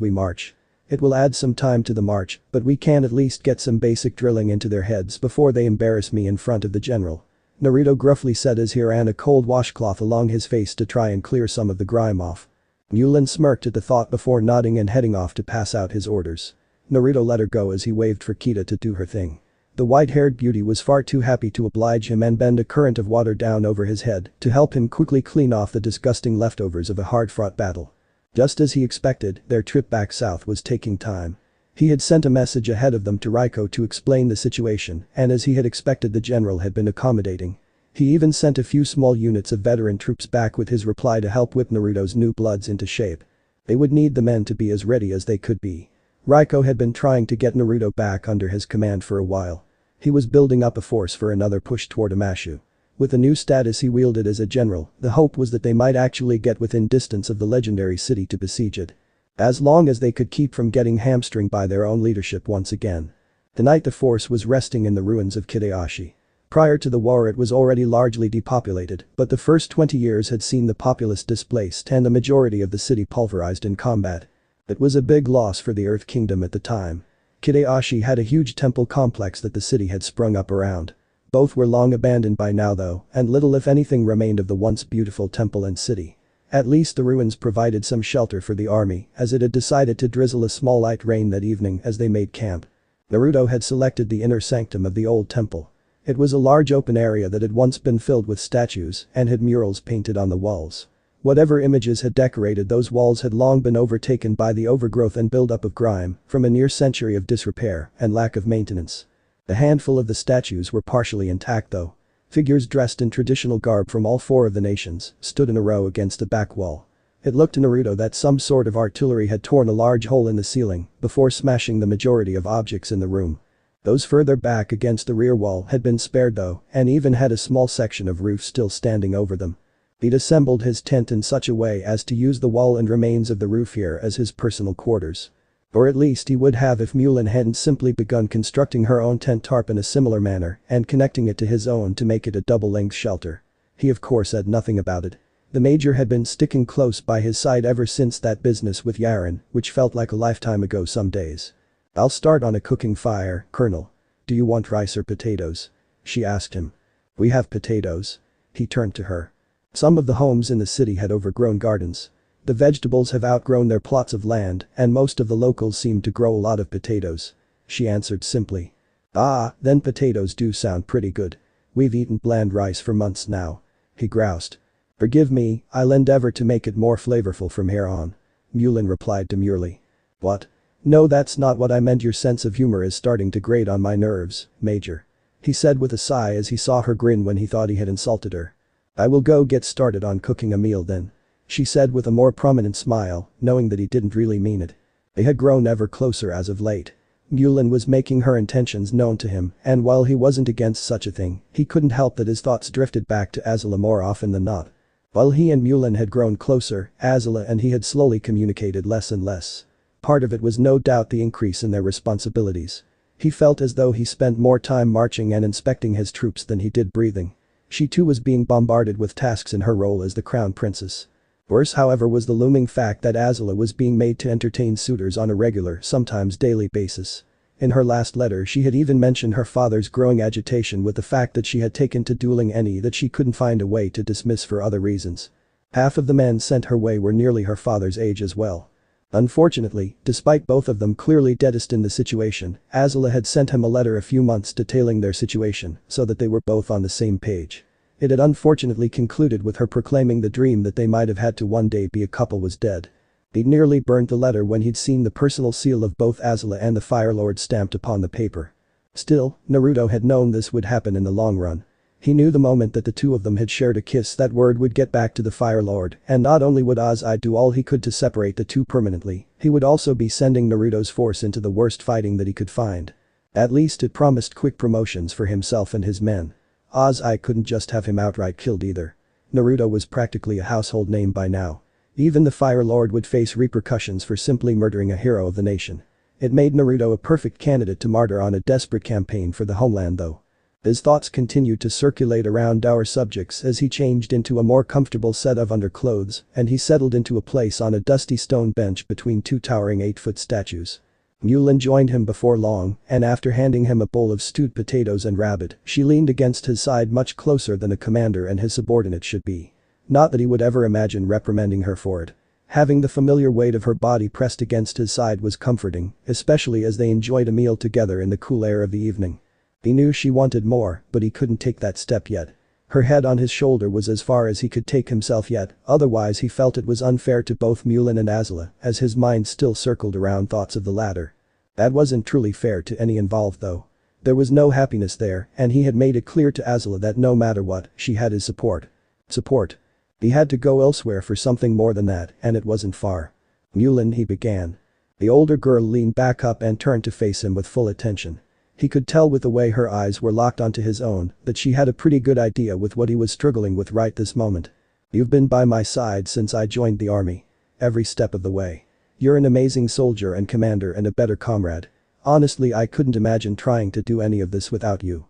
we march. It will add some time to the march, but we can at least get some basic drilling into their heads before they embarrass me in front of the general. Naruto gruffly said as he ran a cold washcloth along his face to try and clear some of the grime off. Mulan smirked at the thought before nodding and heading off to pass out his orders. Naruto let her go as he waved for Kita to do her thing. The white-haired beauty was far too happy to oblige him and bend a current of water down over his head to help him quickly clean off the disgusting leftovers of a hard-fought battle. Just as he expected, their trip back south was taking time. He had sent a message ahead of them to Raiko to explain the situation, and as he had expected, the general had been accommodating. He even sent a few small units of veteran troops back with his reply to help whip Naruto's new bloods into shape. They would need the men to be as ready as they could be. Raiko had been trying to get Naruto back under his command for a while. He was building up a force for another push toward Amashu. With the new status he wielded as a general, the hope was that they might actually get within distance of the legendary city to besiege it. As long as they could keep from getting hamstringed by their own leadership once again. Tonight the force was resting in the ruins of Kideashi. Prior to the war it was already largely depopulated, but the first 20 years had seen the populace displaced and the majority of the city pulverized in combat. It was a big loss for the Earth Kingdom at the time. Kideashi had a huge temple complex that the city had sprung up around. Both were long abandoned by now though, and little if anything remained of the once beautiful temple and city. At least the ruins provided some shelter for the army, as it had decided to drizzle a small light rain that evening as they made camp. Naruto had selected the inner sanctum of the old temple. It was a large open area that had once been filled with statues and had murals painted on the walls. Whatever images had decorated those walls had long been overtaken by the overgrowth and buildup of grime from a near century of disrepair and lack of maintenance. A handful of the statues were partially intact though. Figures dressed in traditional garb from all four of the nations stood in a row against the back wall. It looked to Naruto that some sort of artillery had torn a large hole in the ceiling before smashing the majority of objects in the room. Those further back against the rear wall had been spared though and even had a small section of roof still standing over them. He'd assembled his tent in such a way as to use the wall and remains of the roof here as his personal quarters. Or at least he would have if Mulan hadn't simply begun constructing her own tent tarp in a similar manner and connecting it to his own to make it a double-length shelter. He of course said nothing about it. The major had been sticking close by his side ever since that business with Yarin, which felt like a lifetime ago some days. "I'll start on a cooking fire, Colonel. Do you want rice or potatoes?" she asked him. "We have potatoes." He turned to her. Some of the homes in the city had overgrown gardens. The vegetables have outgrown their plots of land and most of the locals seem to grow a lot of potatoes. She answered simply. "Ah, then potatoes do sound pretty good. We've eaten bland rice for months now." He groused. "Forgive me, I'll endeavor to make it more flavorful from here on," Mulan replied demurely. "What? No, that's not what I meant. Your sense of humor is starting to grate on my nerves, Major," he said with a sigh as he saw her grin when he thought he had insulted her. "I will go get started on cooking a meal then," she said with a more prominent smile, knowing that he didn't really mean it. They had grown ever closer as of late. Mulan was making her intentions known to him, and while he wasn't against such a thing, he couldn't help that his thoughts drifted back to Azula more often than not. While he and Mulan had grown closer, Azula and he had slowly communicated less and less. Part of it was no doubt the increase in their responsibilities. He felt as though he spent more time marching and inspecting his troops than he did breathing. She too was being bombarded with tasks in her role as the crown princess. Worse however was the looming fact that Azula was being made to entertain suitors on a regular, sometimes daily basis. In her last letter she had even mentioned her father's growing agitation with the fact that she had taken to dueling any that she couldn't find a way to dismiss for other reasons. Half of the men sent her way were nearly her father's age as well. Unfortunately, despite both of them clearly detesting the situation, Azula had sent him a letter a few months detailing their situation so that they were both on the same page. It had unfortunately concluded with her proclaiming the dream that they might have had to one day be a couple was dead. He'd nearly burned the letter when he'd seen the personal seal of both Azula and the Fire Lord stamped upon the paper. Still, Naruto had known this would happen in the long run. He knew the moment that the two of them had shared a kiss that word would get back to the Fire Lord, and not only would Ozai do all he could to separate the two permanently, he would also be sending Naruto's force into the worst fighting that he could find. At least it promised quick promotions for himself and his men. Ozai couldn't just have him outright killed either. Naruto was practically a household name by now. Even the Fire Lord would face repercussions for simply murdering a hero of the nation. It made Naruto a perfect candidate to martyr on a desperate campaign for the homeland though. His thoughts continued to circulate around our subjects as he changed into a more comfortable set of underclothes and he settled into a place on a dusty stone bench between two towering 8-foot statues. Mulan joined him before long, and after handing him a bowl of stewed potatoes and rabbit, she leaned against his side much closer than a commander and his subordinate should be. Not that he would ever imagine reprimanding her for it. Having the familiar weight of her body pressed against his side was comforting, especially as they enjoyed a meal together in the cool air of the evening. He knew she wanted more, but he couldn't take that step yet. Her head on his shoulder was as far as he could take himself yet, otherwise he felt it was unfair to both Mulan and Aela, as his mind still circled around thoughts of the latter. That wasn't truly fair to any involved though. There was no happiness there, and he had made it clear to Aela that no matter what, she had his support. Support. He had to go elsewhere for something more than that, and it wasn't far. Mulan, he began. The older girl leaned back up and turned to face him with full attention. He could tell with the way her eyes were locked onto his own that she had a pretty good idea with what he was struggling with right this moment. You've been by my side since I joined the army. Every step of the way. You're an amazing soldier and commander and a better comrade. Honestly, I couldn't imagine trying to do any of this without you.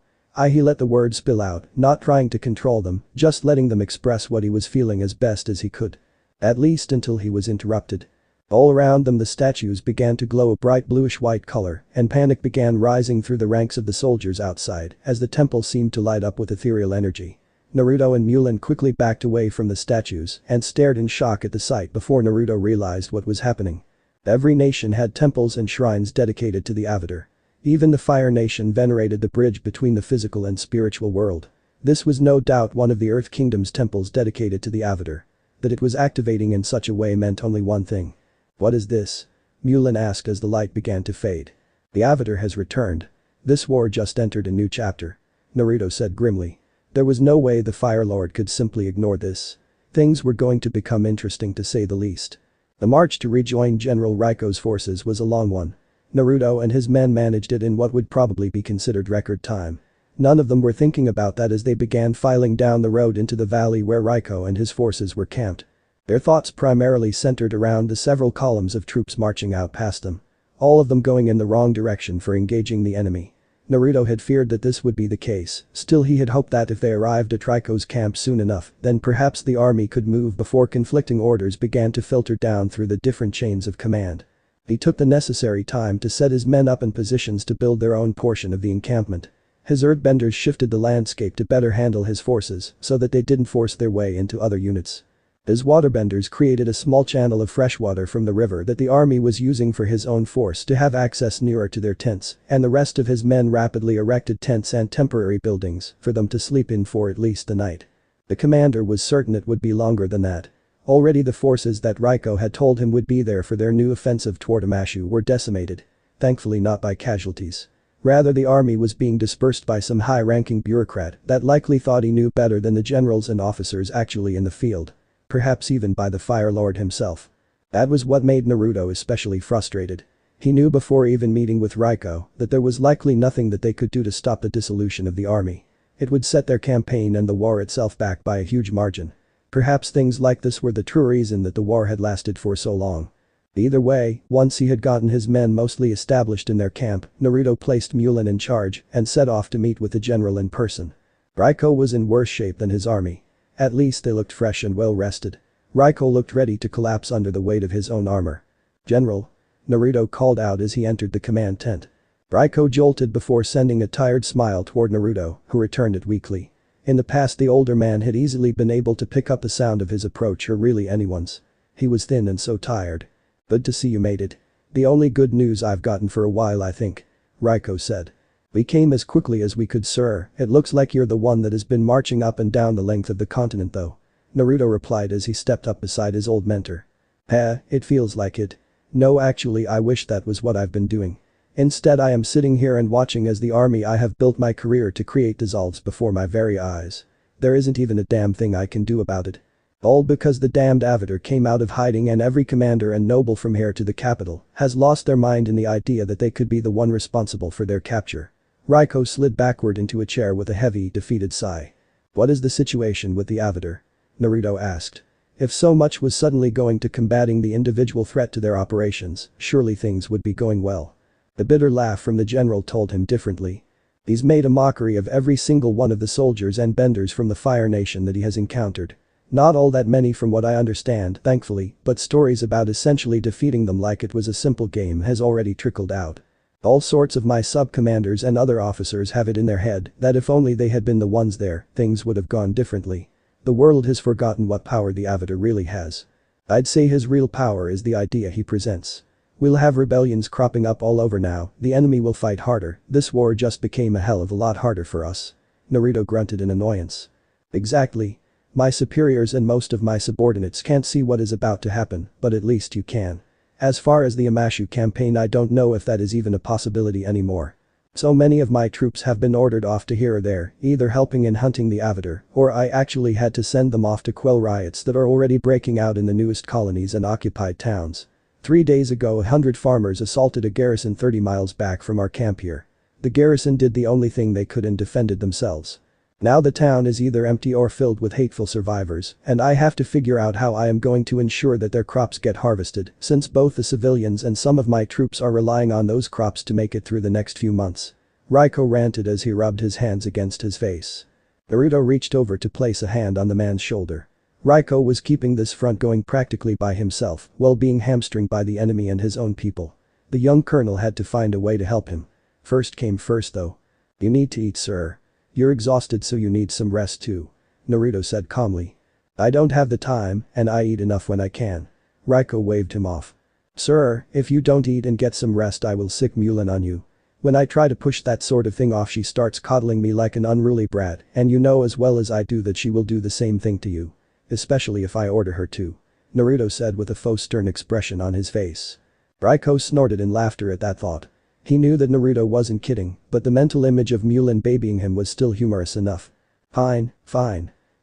He let the words spill out, not trying to control them, just letting them express what he was feeling as best as he could. At least until he was interrupted. All around them the statues began to glow a bright bluish-white color, and panic began rising through the ranks of the soldiers outside as the temple seemed to light up with ethereal energy. Naruto and Mulan quickly backed away from the statues and stared in shock at the sight before Naruto realized what was happening. Every nation had temples and shrines dedicated to the Avatar. Even the Fire Nation venerated the bridge between the physical and spiritual world. This was no doubt one of the Earth Kingdom's temples dedicated to the Avatar. That it was activating in such a way meant only one thing. What is this? Mulan asked as the light began to fade. The Avatar has returned. This war just entered a new chapter. Naruto said grimly. There was no way the Fire Lord could simply ignore this. Things were going to become interesting to say the least. The march to rejoin General Raiko's forces was a long one. Naruto and his men managed it in what would probably be considered record time. None of them were thinking about that as they began filing down the road into the valley where Raiko and his forces were camped. Their thoughts primarily centered around the several columns of troops marching out past them. All of them going in the wrong direction for engaging the enemy. Naruto had feared that this would be the case, still he had hoped that if they arrived at Raiko's camp soon enough, then perhaps the army could move before conflicting orders began to filter down through the different chains of command. He took the necessary time to set his men up in positions to build their own portion of the encampment. His earthbenders shifted the landscape to better handle his forces so that they didn't force their way into other units. His waterbenders created a small channel of fresh water from the river that the army was using for his own force to have access nearer to their tents, and the rest of his men rapidly erected tents and temporary buildings for them to sleep in for at least the night. The commander was certain it would be longer than that. Already the forces that Raiko had told him would be there for their new offensive toward Amashu were decimated. Thankfully not by casualties. Rather, the army was being dispersed by some high-ranking bureaucrat that likely thought he knew better than the generals and officers actually in the field. Perhaps even by the Fire Lord himself. That was what made Naruto especially frustrated. He knew before even meeting with Raiko that there was likely nothing that they could do to stop the dissolution of the army. It would set their campaign and the war itself back by a huge margin. Perhaps things like this were the true reason that the war had lasted for so long. Either way, once he had gotten his men mostly established in their camp, Naruto placed Mulan in charge and set off to meet with the general in person. Raiko was in worse shape than his army. At least they looked fresh and well rested. Raiko looked ready to collapse under the weight of his own armor. "General," Naruto called out as he entered the command tent. Raiko jolted before sending a tired smile toward Naruto, who returned it weakly. In the past the older man had easily been able to pick up the sound of his approach or really anyone's. He was thin and so tired. "Good to see you made it. The only good news I've gotten for a while, I think," Raiko said. "We came as quickly as we could, sir. It looks like you're the one that has been marching up and down the length of the continent though," Naruto replied as he stepped up beside his old mentor. It feels like it. No, actually I wish that was what I've been doing. Instead I am sitting here and watching as the army I have built my career to create dissolves before my very eyes. There isn't even a damn thing I can do about it. All because the damned Avatar came out of hiding and every commander and noble from here to the capital has lost their mind in the idea that they could be the one responsible for their capture. Raiko slid backward into a chair with a heavy, defeated sigh. What is the situation with the Avatar? Naruto asked. If so much was suddenly going to combating the individual threat to their operations, surely things would be going well. The bitter laugh from the general told him differently. He's made a mockery of every single one of the soldiers and benders from the Fire Nation that he has encountered. Not all that many from what I understand, thankfully, but stories about essentially defeating them like it was a simple game has already trickled out. All sorts of my sub-commanders and other officers have it in their head that if only they had been the ones there, things would have gone differently. The world has forgotten what power the Avatar really has. I'd say his real power is the idea he presents. We'll have rebellions cropping up all over now, the enemy will fight harder, this war just became a hell of a lot harder for us. Naruto grunted in annoyance. Exactly. My superiors and most of my subordinates can't see what is about to happen, but at least you can. As far as the Amashu campaign, I don't know if that is even a possibility anymore. So many of my troops have been ordered off to here or there, either helping in hunting the Avatar, or I actually had to send them off to quell riots that are already breaking out in the newest colonies and occupied towns. 3 days ago 100 farmers assaulted a garrison 30 miles back from our camp here. The garrison did the only thing they could and defended themselves. Now the town is either empty or filled with hateful survivors, and I have to figure out how I am going to ensure that their crops get harvested, since both the civilians and some of my troops are relying on those crops to make it through the next few months. Raiko ranted as he rubbed his hands against his face. Naruto reached over to place a hand on the man's shoulder. Raiko was keeping this front going practically by himself, while being hamstringed by the enemy and his own people. The young colonel had to find a way to help him. First came first though. You need to eat, sir. You're exhausted, so you need some rest too. Naruto said calmly. I don't have the time, and I eat enough when I can. Raiko waved him off. Sir, if you don't eat and get some rest I will sick Mulan on you. When I try to push that sort of thing off she starts coddling me like an unruly brat, and you know as well as I do that she will do the same thing to you. Especially if I order her to. Naruto said with a faux stern expression on his face. Raiko snorted in laughter at that thought. He knew that Naruto wasn't kidding, but the mental image of Mulan babying him was still humorous enough. Fine.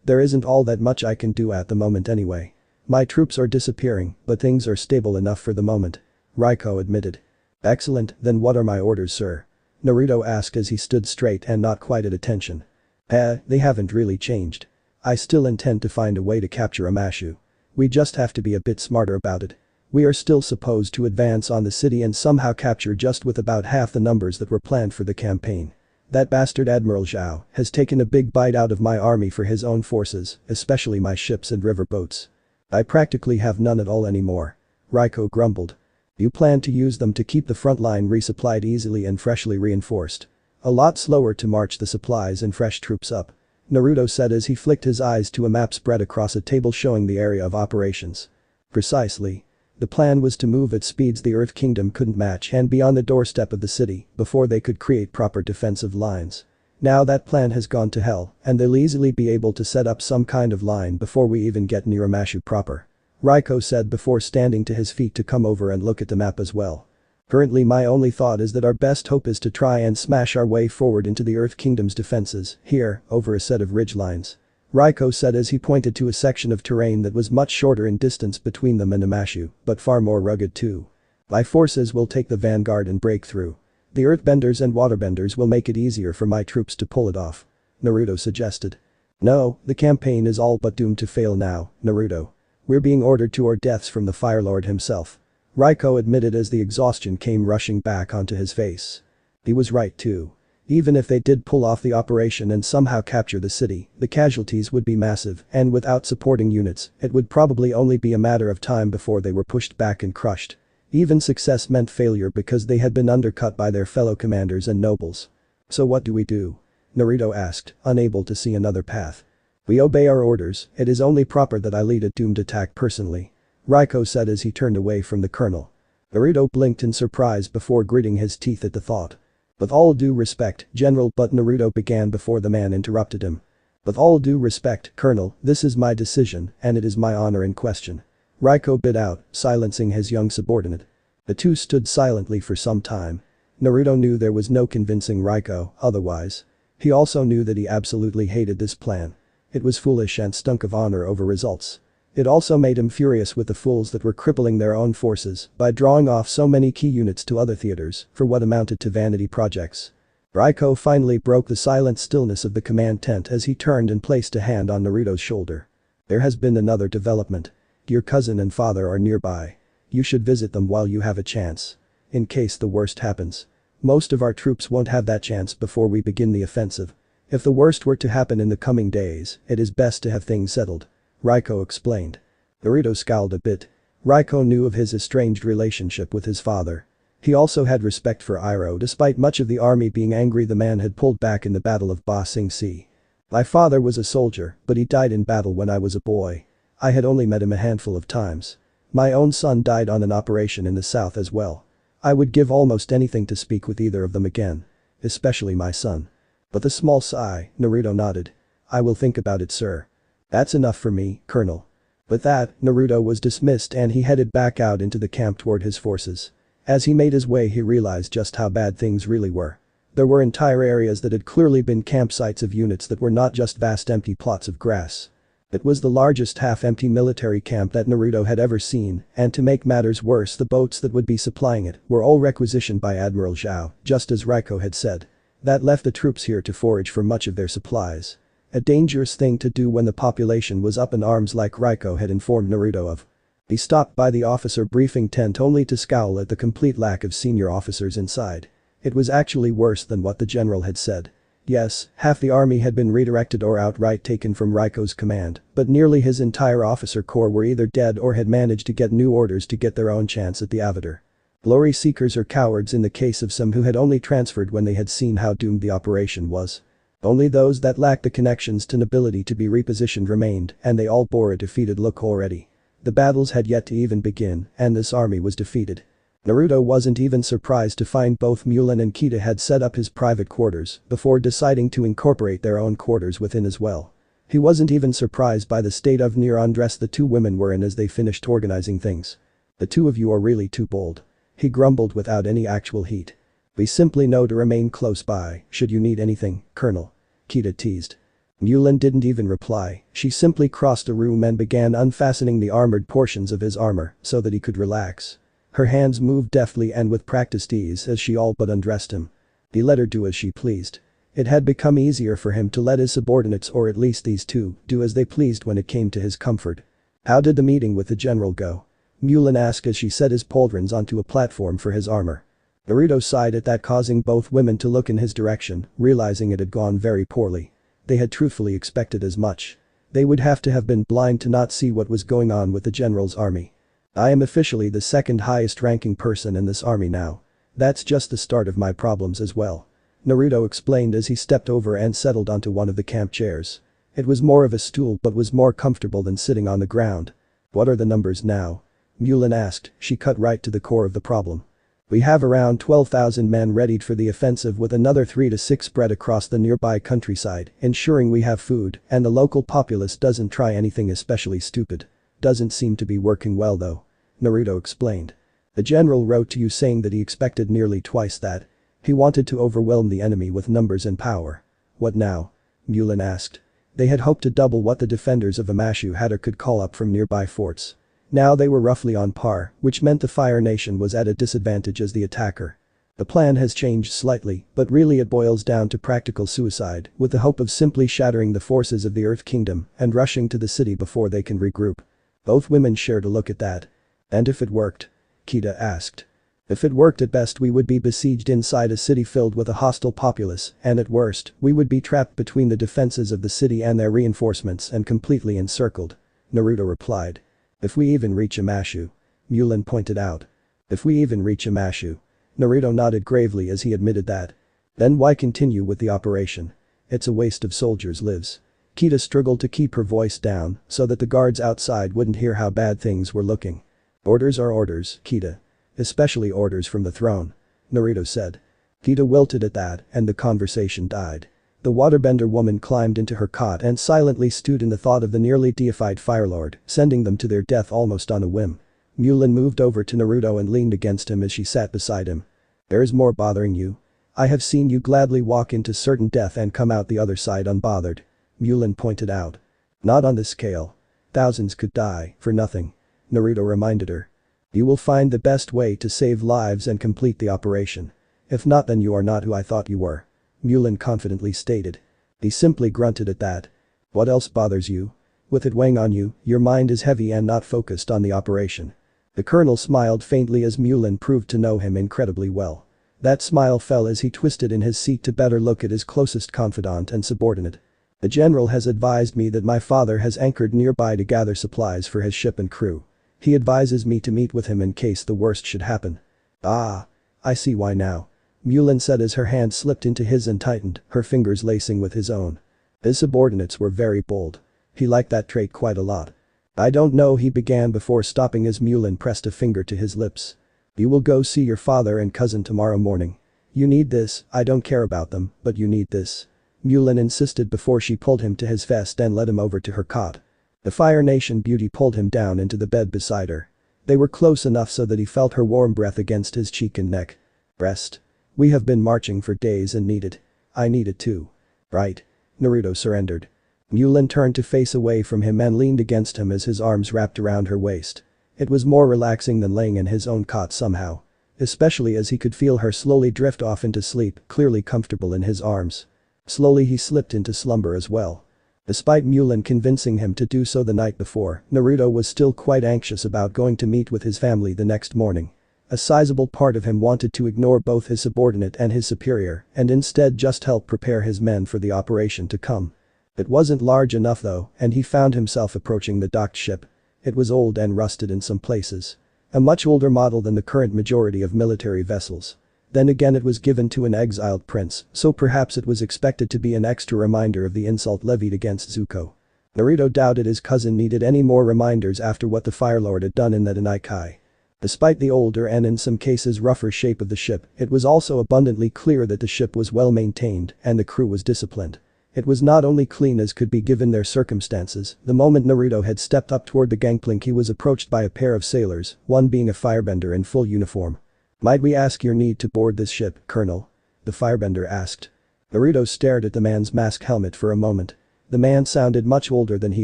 There isn't all that much I can do at the moment anyway. My troops are disappearing, but things are stable enough for the moment. Raiko admitted. Excellent, then what are my orders, sir? Naruto asked as he stood straight and not quite at attention. They haven't really changed. I still intend to find a way to capture Amashu. We just have to be a bit smarter about it. We are still supposed to advance on the city and somehow capture just with about half the numbers that were planned for the campaign. That bastard Admiral Zhao has taken a big bite out of my army for his own forces, especially my ships and river boats. I practically have none at all anymore. Raiko grumbled. You plan to use them to keep the front line resupplied easily and freshly reinforced. A lot slower to march the supplies and fresh troops up. Naruto said as he flicked his eyes to a map spread across a table showing the area of operations. Precisely. The plan was to move at speeds the Earth Kingdom couldn't match and be on the doorstep of the city before they could create proper defensive lines. Now that plan has gone to hell, and they'll easily be able to set up some kind of line before we even get near Amashu proper. Raiko said before standing to his feet to come over and look at the map as well. Currently my only thought is that our best hope is to try and smash our way forward into the Earth Kingdom's defenses, here, over a set of ridge lines. Raiko said as he pointed to a section of terrain that was much shorter in distance between them and Amashu, but far more rugged too. My forces will take the vanguard and break through. The earthbenders and waterbenders will make it easier for my troops to pull it off. Naruto suggested. No, the campaign is all but doomed to fail now, Naruto. We're being ordered to our deaths from the Fire Lord himself. Raiko admitted as the exhaustion came rushing back onto his face. He was right too. Even if they did pull off the operation and somehow capture the city, the casualties would be massive, and without supporting units, it would probably only be a matter of time before they were pushed back and crushed. Even success meant failure because they had been undercut by their fellow commanders and nobles. So what do we do? Naruto asked, unable to see another path. We obey our orders, it is only proper that I lead a doomed attack personally. Raiko said as he turned away from the colonel. Naruto blinked in surprise before gritting his teeth at the thought. With all due respect, General, but Naruto began before the man interrupted him. With all due respect, Colonel, this is my decision, and it is my honor in question. Raiko bit out, silencing his young subordinate. The two stood silently for some time. Naruto knew there was no convincing Raiko otherwise. He also knew that he absolutely hated this plan. It was foolish and stunk of honor over results. It also made him furious with the fools that were crippling their own forces by drawing off so many key units to other theaters for what amounted to vanity projects. Raiko finally broke the silent stillness of the command tent as he turned and placed a hand on Naruto's shoulder. There has been another development. Your cousin and father are nearby. You should visit them while you have a chance. In case the worst happens. Most of our troops won't have that chance before we begin the offensive. If the worst were to happen in the coming days, it is best to have things settled. Raiko explained. Naruto scowled a bit. Raiko knew of his estranged relationship with his father. He also had respect for Iroh despite much of the army being angry the man had pulled back in the Battle of Ba Sing Se. My father was a soldier, but he died in battle when I was a boy. I had only met him a handful of times. My own son died on an operation in the south as well. I would give almost anything to speak with either of them again. Especially my son. With a small sigh, Naruto nodded. I will think about it, sir. That's enough for me, Colonel. With that, Naruto was dismissed and he headed back out into the camp toward his forces. As he made his way he realized just how bad things really were. There were entire areas that had clearly been campsites of units that were not just vast empty plots of grass. It was the largest half-empty military camp that Naruto had ever seen, and to make matters worse the boats that would be supplying it were all requisitioned by Admiral Zhao, just as Raiko had said. That left the troops here to forage for much of their supplies. A dangerous thing to do when the population was up in arms like Raiko had informed Naruto of. He stopped by the officer briefing tent only to scowl at the complete lack of senior officers inside. It was actually worse than what the general had said. Yes, half the army had been redirected or outright taken from Raiko's command, but nearly his entire officer corps were either dead or had managed to get new orders to get their own chance at the Avatar. Glory seekers or cowards in the case of some who had only transferred when they had seen how doomed the operation was. Only those that lacked the connections to nobility to be repositioned remained, and they all bore a defeated look already. The battles had yet to even begin, and this army was defeated. Naruto wasn't even surprised to find both Mulan and Kita had set up his private quarters before deciding to incorporate their own quarters within as well. He wasn't even surprised by the state of near undress the two women were in as they finished organizing things. The two of you are really too bold. He grumbled without any actual heat. We simply know to remain close by, should you need anything, Colonel. Kita teased. Mulan didn't even reply, she simply crossed the room and began unfastening the armored portions of his armor so that he could relax. Her hands moved deftly and with practiced ease as she all but undressed him. He let her do as she pleased. It had become easier for him to let his subordinates or at least these two do as they pleased when it came to his comfort. How did the meeting with the general go? Mulan asked as she set his pauldrons onto a platform for his armor. Naruto sighed at that, causing both women to look in his direction, realizing it had gone very poorly. They had truthfully expected as much. They would have to have been blind to not see what was going on with the general's army. I am officially the second highest ranking person in this army now. That's just the start of my problems as well. Naruto explained as he stepped over and settled onto one of the camp chairs. It was more of a stool but was more comfortable than sitting on the ground. What are the numbers now? Mulan asked, she cut right to the core of the problem. We have around 12,000 men readied for the offensive with another 3 to 6 spread across the nearby countryside, ensuring we have food and the local populace doesn't try anything especially stupid. Doesn't seem to be working well though. Naruto explained. The general wrote to you saying that he expected nearly twice that. He wanted to overwhelm the enemy with numbers and power. What now? Mulan asked. They had hoped to double what the defenders of Amashu had or could call up from nearby forts. Now they were roughly on par, which meant the Fire Nation was at a disadvantage as the attacker. The plan has changed slightly, but really it boils down to practical suicide, with the hope of simply shattering the forces of the Earth Kingdom and rushing to the city before they can regroup. Both women shared a look at that. And if it worked? Kita asked. If it worked, at best we would be besieged inside a city filled with a hostile populace, and at worst, we would be trapped between the defenses of the city and their reinforcements and completely encircled. Naruto replied. If we even reach Amashu. Mulan pointed out. If we even reach Amashu. Naruto nodded gravely as he admitted that. Then why continue with the operation? It's a waste of soldiers' lives. Kita struggled to keep her voice down so that the guards outside wouldn't hear how bad things were looking. Orders are orders, Kita. Especially orders from the throne. Naruto said. Kita wilted at that and the conversation died. The waterbender woman climbed into her cot and silently stewed in the thought of the nearly deified Firelord, sending them to their death almost on a whim. Mulan moved over to Naruto and leaned against him as she sat beside him. There is more bothering you. I have seen you gladly walk into certain death and come out the other side unbothered. Mulin pointed out. Not on this scale. Thousands could die, for nothing. Naruto reminded her. You will find the best way to save lives and complete the operation. If not, then you are not who I thought you were. Mulin confidently stated. He simply grunted at that. What else bothers you? With it weighing on you, your mind is heavy and not focused on the operation. The colonel smiled faintly as Mulin proved to know him incredibly well. That smile fell as he twisted in his seat to better look at his closest confidant and subordinate. The general has advised me that my father has anchored nearby to gather supplies for his ship and crew. He advises me to meet with him in case the worst should happen. Ah. I see why now. Mulin said as her hand slipped into his and tightened, her fingers lacing with his own. His subordinates were very bold. He liked that trait quite a lot. I don't know, he began before stopping as Mulin pressed a finger to his lips. You will go see your father and cousin tomorrow morning. You need this, I don't care about them, but you need this. Mulin insisted before she pulled him to his vest and led him over to her cot. The Fire Nation beauty pulled him down into the bed beside her. They were close enough so that he felt her warm breath against his cheek and neck. Rest. We have been marching for days and need it. I need it too. Right. Naruto surrendered. Mulin turned to face away from him and leaned against him as his arms wrapped around her waist. It was more relaxing than laying in his own cot somehow. Especially as he could feel her slowly drift off into sleep, clearly comfortable in his arms. Slowly he slipped into slumber as well. Despite Mulin convincing him to do so the night before, Naruto was still quite anxious about going to meet with his family the next morning. A sizable part of him wanted to ignore both his subordinate and his superior and instead just help prepare his men for the operation to come. It wasn't large enough though, and he found himself approaching the docked ship. It was old and rusted in some places. A much older model than the current majority of military vessels. Then again, it was given to an exiled prince, so perhaps it was expected to be an extra reminder of the insult levied against Zuko. Naruto doubted his cousin needed any more reminders after what the Fire Lord had done in that Agni Kai. Despite the older and in some cases rougher shape of the ship, it was also abundantly clear that the ship was well maintained and the crew was disciplined. It was not only clean as could be given their circumstances. The moment Naruto had stepped up toward the gangplank, he was approached by a pair of sailors, one being a firebender in full uniform. Might we ask your need to board this ship, Colonel? The firebender asked. Naruto stared at the man's mask helmet for a moment. The man sounded much older than he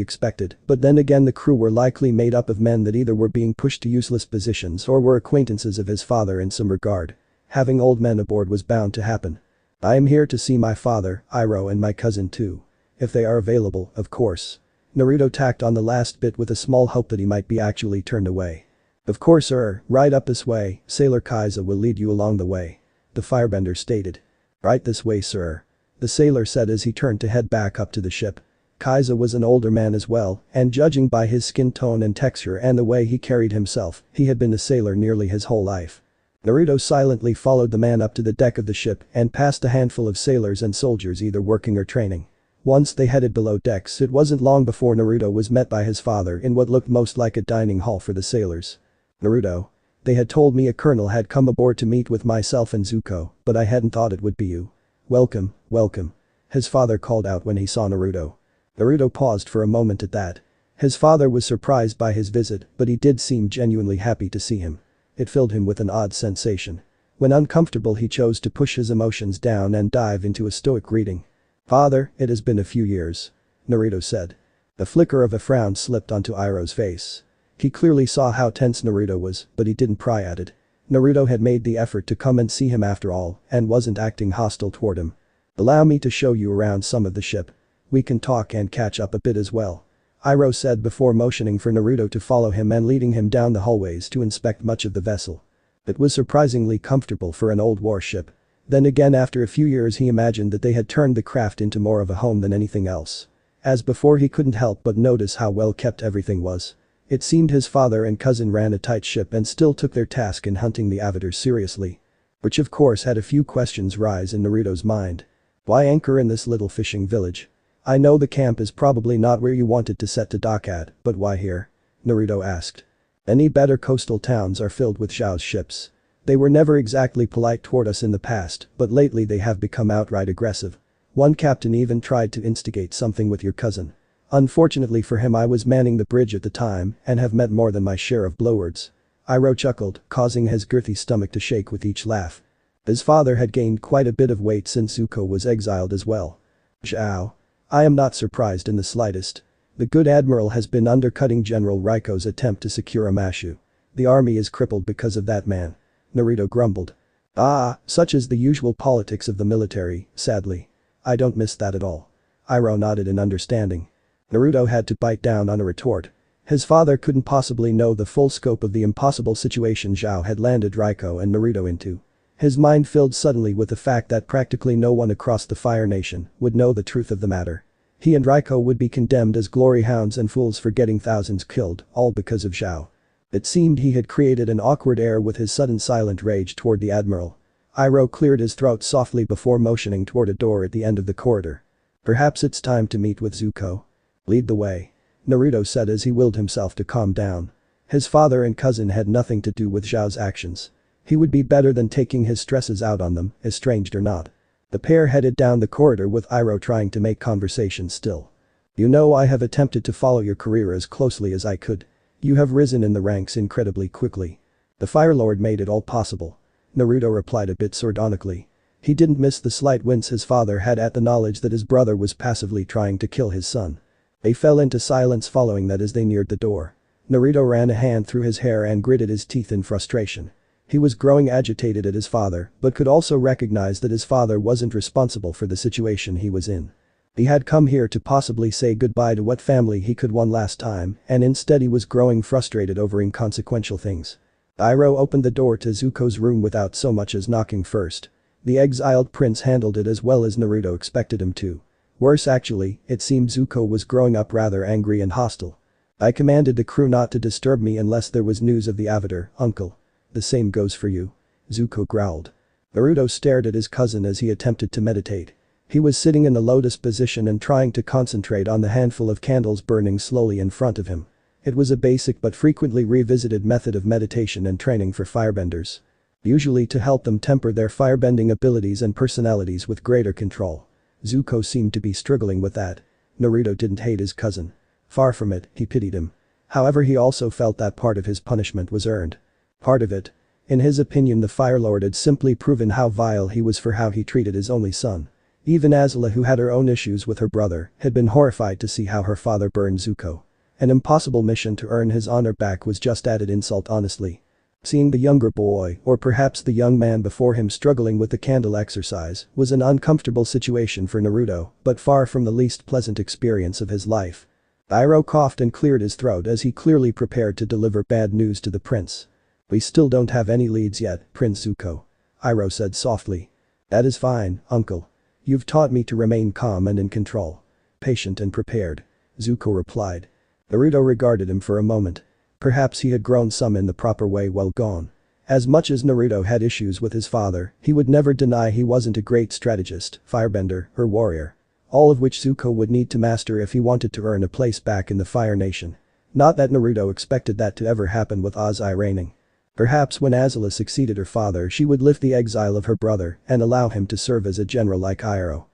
expected, but then again the crew were likely made up of men that either were being pushed to useless positions or were acquaintances of his father in some regard. Having old men aboard was bound to happen. I am here to see my father, Iroh, and my cousin too. If they are available, of course. Naruto tacked on the last bit with a small hope that he might be actually turned away. Of course, right up this way, Sailor Kaiser will lead you along the way. The firebender stated. Right this way, sir. The sailor said as he turned to head back up to the ship. Kaiser was an older man as well, and judging by his skin tone and texture and the way he carried himself, he had been a sailor nearly his whole life. Naruto silently followed the man up to the deck of the ship and past a handful of sailors and soldiers either working or training. Once they headed below decks, it wasn't long before Naruto was met by his father in what looked most like a dining hall for the sailors. Naruto. They had told me a colonel had come aboard to meet with myself and Zuko, but I hadn't thought it would be you. Welcome, welcome. His father called out when he saw Naruto. Naruto paused for a moment at that. His father was surprised by his visit, but he did seem genuinely happy to see him. It filled him with an odd sensation. When uncomfortable, he chose to push his emotions down and dive into a stoic greeting. Father, it has been a few years. Naruto said. The flicker of a frown slipped onto Iroh's face. He clearly saw how tense Naruto was, but he didn't pry at it. Naruto had made the effort to come and see him after all, and wasn't acting hostile toward him. Allow me to show you around some of the ship. We can talk and catch up a bit as well. Iroh said before motioning for Naruto to follow him and leading him down the hallways to inspect much of the vessel. It was surprisingly comfortable for an old warship. Then again, after a few years, he imagined that they had turned the craft into more of a home than anything else. As before, he couldn't help but notice how well kept everything was. It seemed his father and cousin ran a tight ship and still took their task in hunting the avatars seriously. Which of course had a few questions rise in Naruto's mind. Why anchor in this little fishing village? I know the camp is probably not where you wanted to set to dock at, but why here? Naruto asked. Any better coastal towns are filled with Zhao's ships. They were never exactly polite toward us in the past, but lately they have become outright aggressive. One captain even tried to instigate something with your cousin. Unfortunately for him, I was manning the bridge at the time and have met more than my share of blowwords. Iroh chuckled, causing his girthy stomach to shake with each laugh. His father had gained quite a bit of weight since Zuko was exiled as well. Zhao. I am not surprised in the slightest. The good admiral has been undercutting General Raiko's attempt to secure Amashu. The army is crippled because of that man. Naruto grumbled. Ah, such is the usual politics of the military, sadly. I don't miss that at all. Iroh nodded in understanding. Naruto had to bite down on a retort. His father couldn't possibly know the full scope of the impossible situation Zhao had landed Raiko and Naruto into. His mind filled suddenly with the fact that practically no one across the Fire Nation would know the truth of the matter. He and Raiko would be condemned as glory hounds and fools for getting thousands killed, all because of Zhao. It seemed he had created an awkward air with his sudden silent rage toward the admiral. Iroh cleared his throat softly before motioning toward a door at the end of the corridor. Perhaps it's time to meet with Zuko. Lead the way. Naruto said as he willed himself to calm down. His father and cousin had nothing to do with Zhao's actions. He would be better than taking his stresses out on them, estranged or not. The pair headed down the corridor with Iroh trying to make conversation still. You know, I have attempted to follow your career as closely as I could. You have risen in the ranks incredibly quickly. The Fire Lord made it all possible. Naruto replied a bit sardonically. He didn't miss the slight wince his father had at the knowledge that his brother was passively trying to kill his son. They fell into silence following that as they neared the door. Naruto ran a hand through his hair and gritted his teeth in frustration. He was growing agitated at his father, but could also recognize that his father wasn't responsible for the situation he was in. He had come here to possibly say goodbye to what family he could one last time, and instead he was growing frustrated over inconsequential things. Iroh opened the door to Zuko's room without so much as knocking first. The exiled prince handled it as well as Naruto expected him to. Worse actually, it seemed Zuko was growing up rather angry and hostile. I commanded the crew not to disturb me unless there was news of the Avatar, uncle. The same goes for you. Zuko growled. Naruto stared at his cousin as he attempted to meditate. He was sitting in the lotus position and trying to concentrate on the handful of candles burning slowly in front of him. It was a basic but frequently revisited method of meditation and training for firebenders. Usually to help them temper their firebending abilities and personalities with greater control. Zuko seemed to be struggling with that. Naruto didn't hate his cousin. Far from it, he pitied him. However, he also felt that part of his punishment was earned. Part of it. In his opinion, the Fire Lord had simply proven how vile he was for how he treated his only son. Even Aela, who had her own issues with her brother, had been horrified to see how her father burned Zuko. An impossible mission to earn his honor back was just added insult honestly. Seeing the younger boy, or perhaps the young man before him struggling with the candle exercise, was an uncomfortable situation for Naruto, but far from the least pleasant experience of his life. Iroh coughed and cleared his throat as he clearly prepared to deliver bad news to the prince. We still don't have any leads yet, Prince Zuko. Iroh said softly. That is fine, uncle. You've taught me to remain calm and in control. Patient and prepared. Zuko replied. Naruto regarded him for a moment. Perhaps he had grown some in the proper way while gone. As much as Naruto had issues with his father, he would never deny he wasn't a great strategist, firebender, or warrior. All of which Zuko would need to master if he wanted to earn a place back in the Fire Nation. Not that Naruto expected that to ever happen with Ozai reigning. Perhaps when Aela succeeded her father, she would lift the exile of her brother and allow him to serve as a general like Iroh.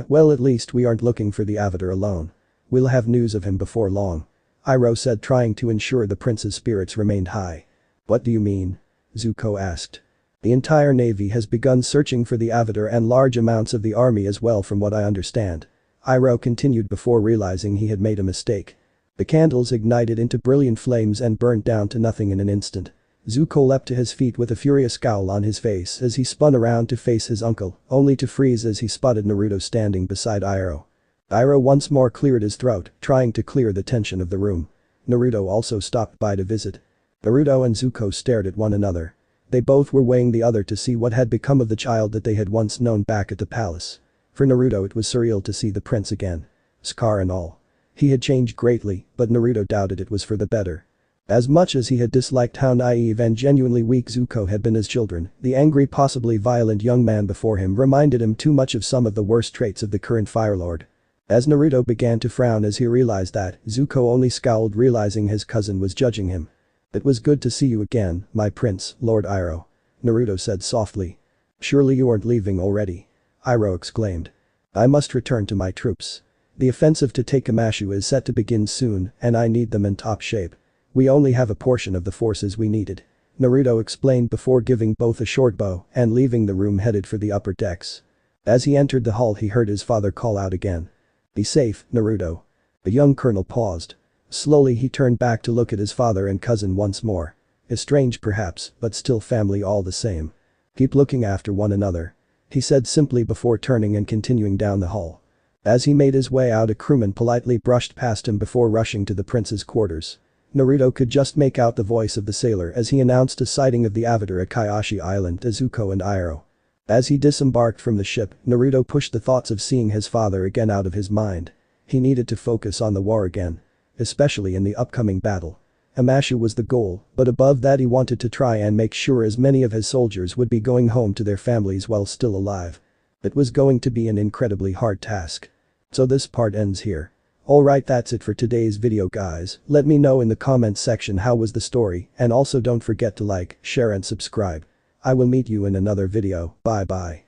Well, at least we aren't looking for the Avatar alone. We'll have news of him before long. Iroh said, trying to ensure the prince's spirits remained high. What do you mean? Zuko asked. The entire navy has begun searching for the Avatar and large amounts of the army as well, from what I understand. Iroh continued before realizing he had made a mistake. The candles ignited into brilliant flames and burnt down to nothing in an instant. Zuko leapt to his feet with a furious scowl on his face as he spun around to face his uncle, only to freeze as he spotted Naruto standing beside Iroh. Iroh once more cleared his throat, trying to clear the tension of the room. Naruto also stopped by to visit. Naruto and Zuko stared at one another. They both were weighing the other to see what had become of the child that they had once known back at the palace. For Naruto, it was surreal to see the prince again. Scar and all. He had changed greatly, but Naruto doubted it was for the better. As much as he had disliked how naive and genuinely weak Zuko had been as children, the angry, possibly violent young man before him reminded him too much of some of the worst traits of the current Fire Lord. As Naruto began to frown as he realized that, Zuko only scowled, realizing his cousin was judging him. It was good to see you again, my prince, Lord Iroh. Naruto said softly. Surely you aren't leaving already? Iroh exclaimed. I must return to my troops. The offensive to take Amashu is set to begin soon, and I need them in top shape. We only have a portion of the forces we needed. Naruto explained before giving both a short bow and leaving the room headed for the upper decks. As he entered the hall he heard his father call out again. "Be safe, Naruto." The young colonel paused. Slowly he turned back to look at his father and cousin once more. Estranged perhaps, but still family all the same. "Keep looking after one another," he said simply before turning and continuing down the hall. As he made his way out a crewman politely brushed past him before rushing to the prince's quarters. Naruto could just make out the voice of the sailor as he announced a sighting of the Avatar at Kaiyoshi Island, Izuku and Iroh. As he disembarked from the ship, Naruto pushed the thoughts of seeing his father again out of his mind. He needed to focus on the war again. Especially in the upcoming battle. Amashu was the goal, but above that he wanted to try and make sure as many of his soldiers would be going home to their families while still alive. It was going to be an incredibly hard task. So this part ends here. Alright, that's it for today's video guys. Let me know in the comments section how was the story, and also don't forget to like, share and subscribe. I will meet you in another video. Bye bye.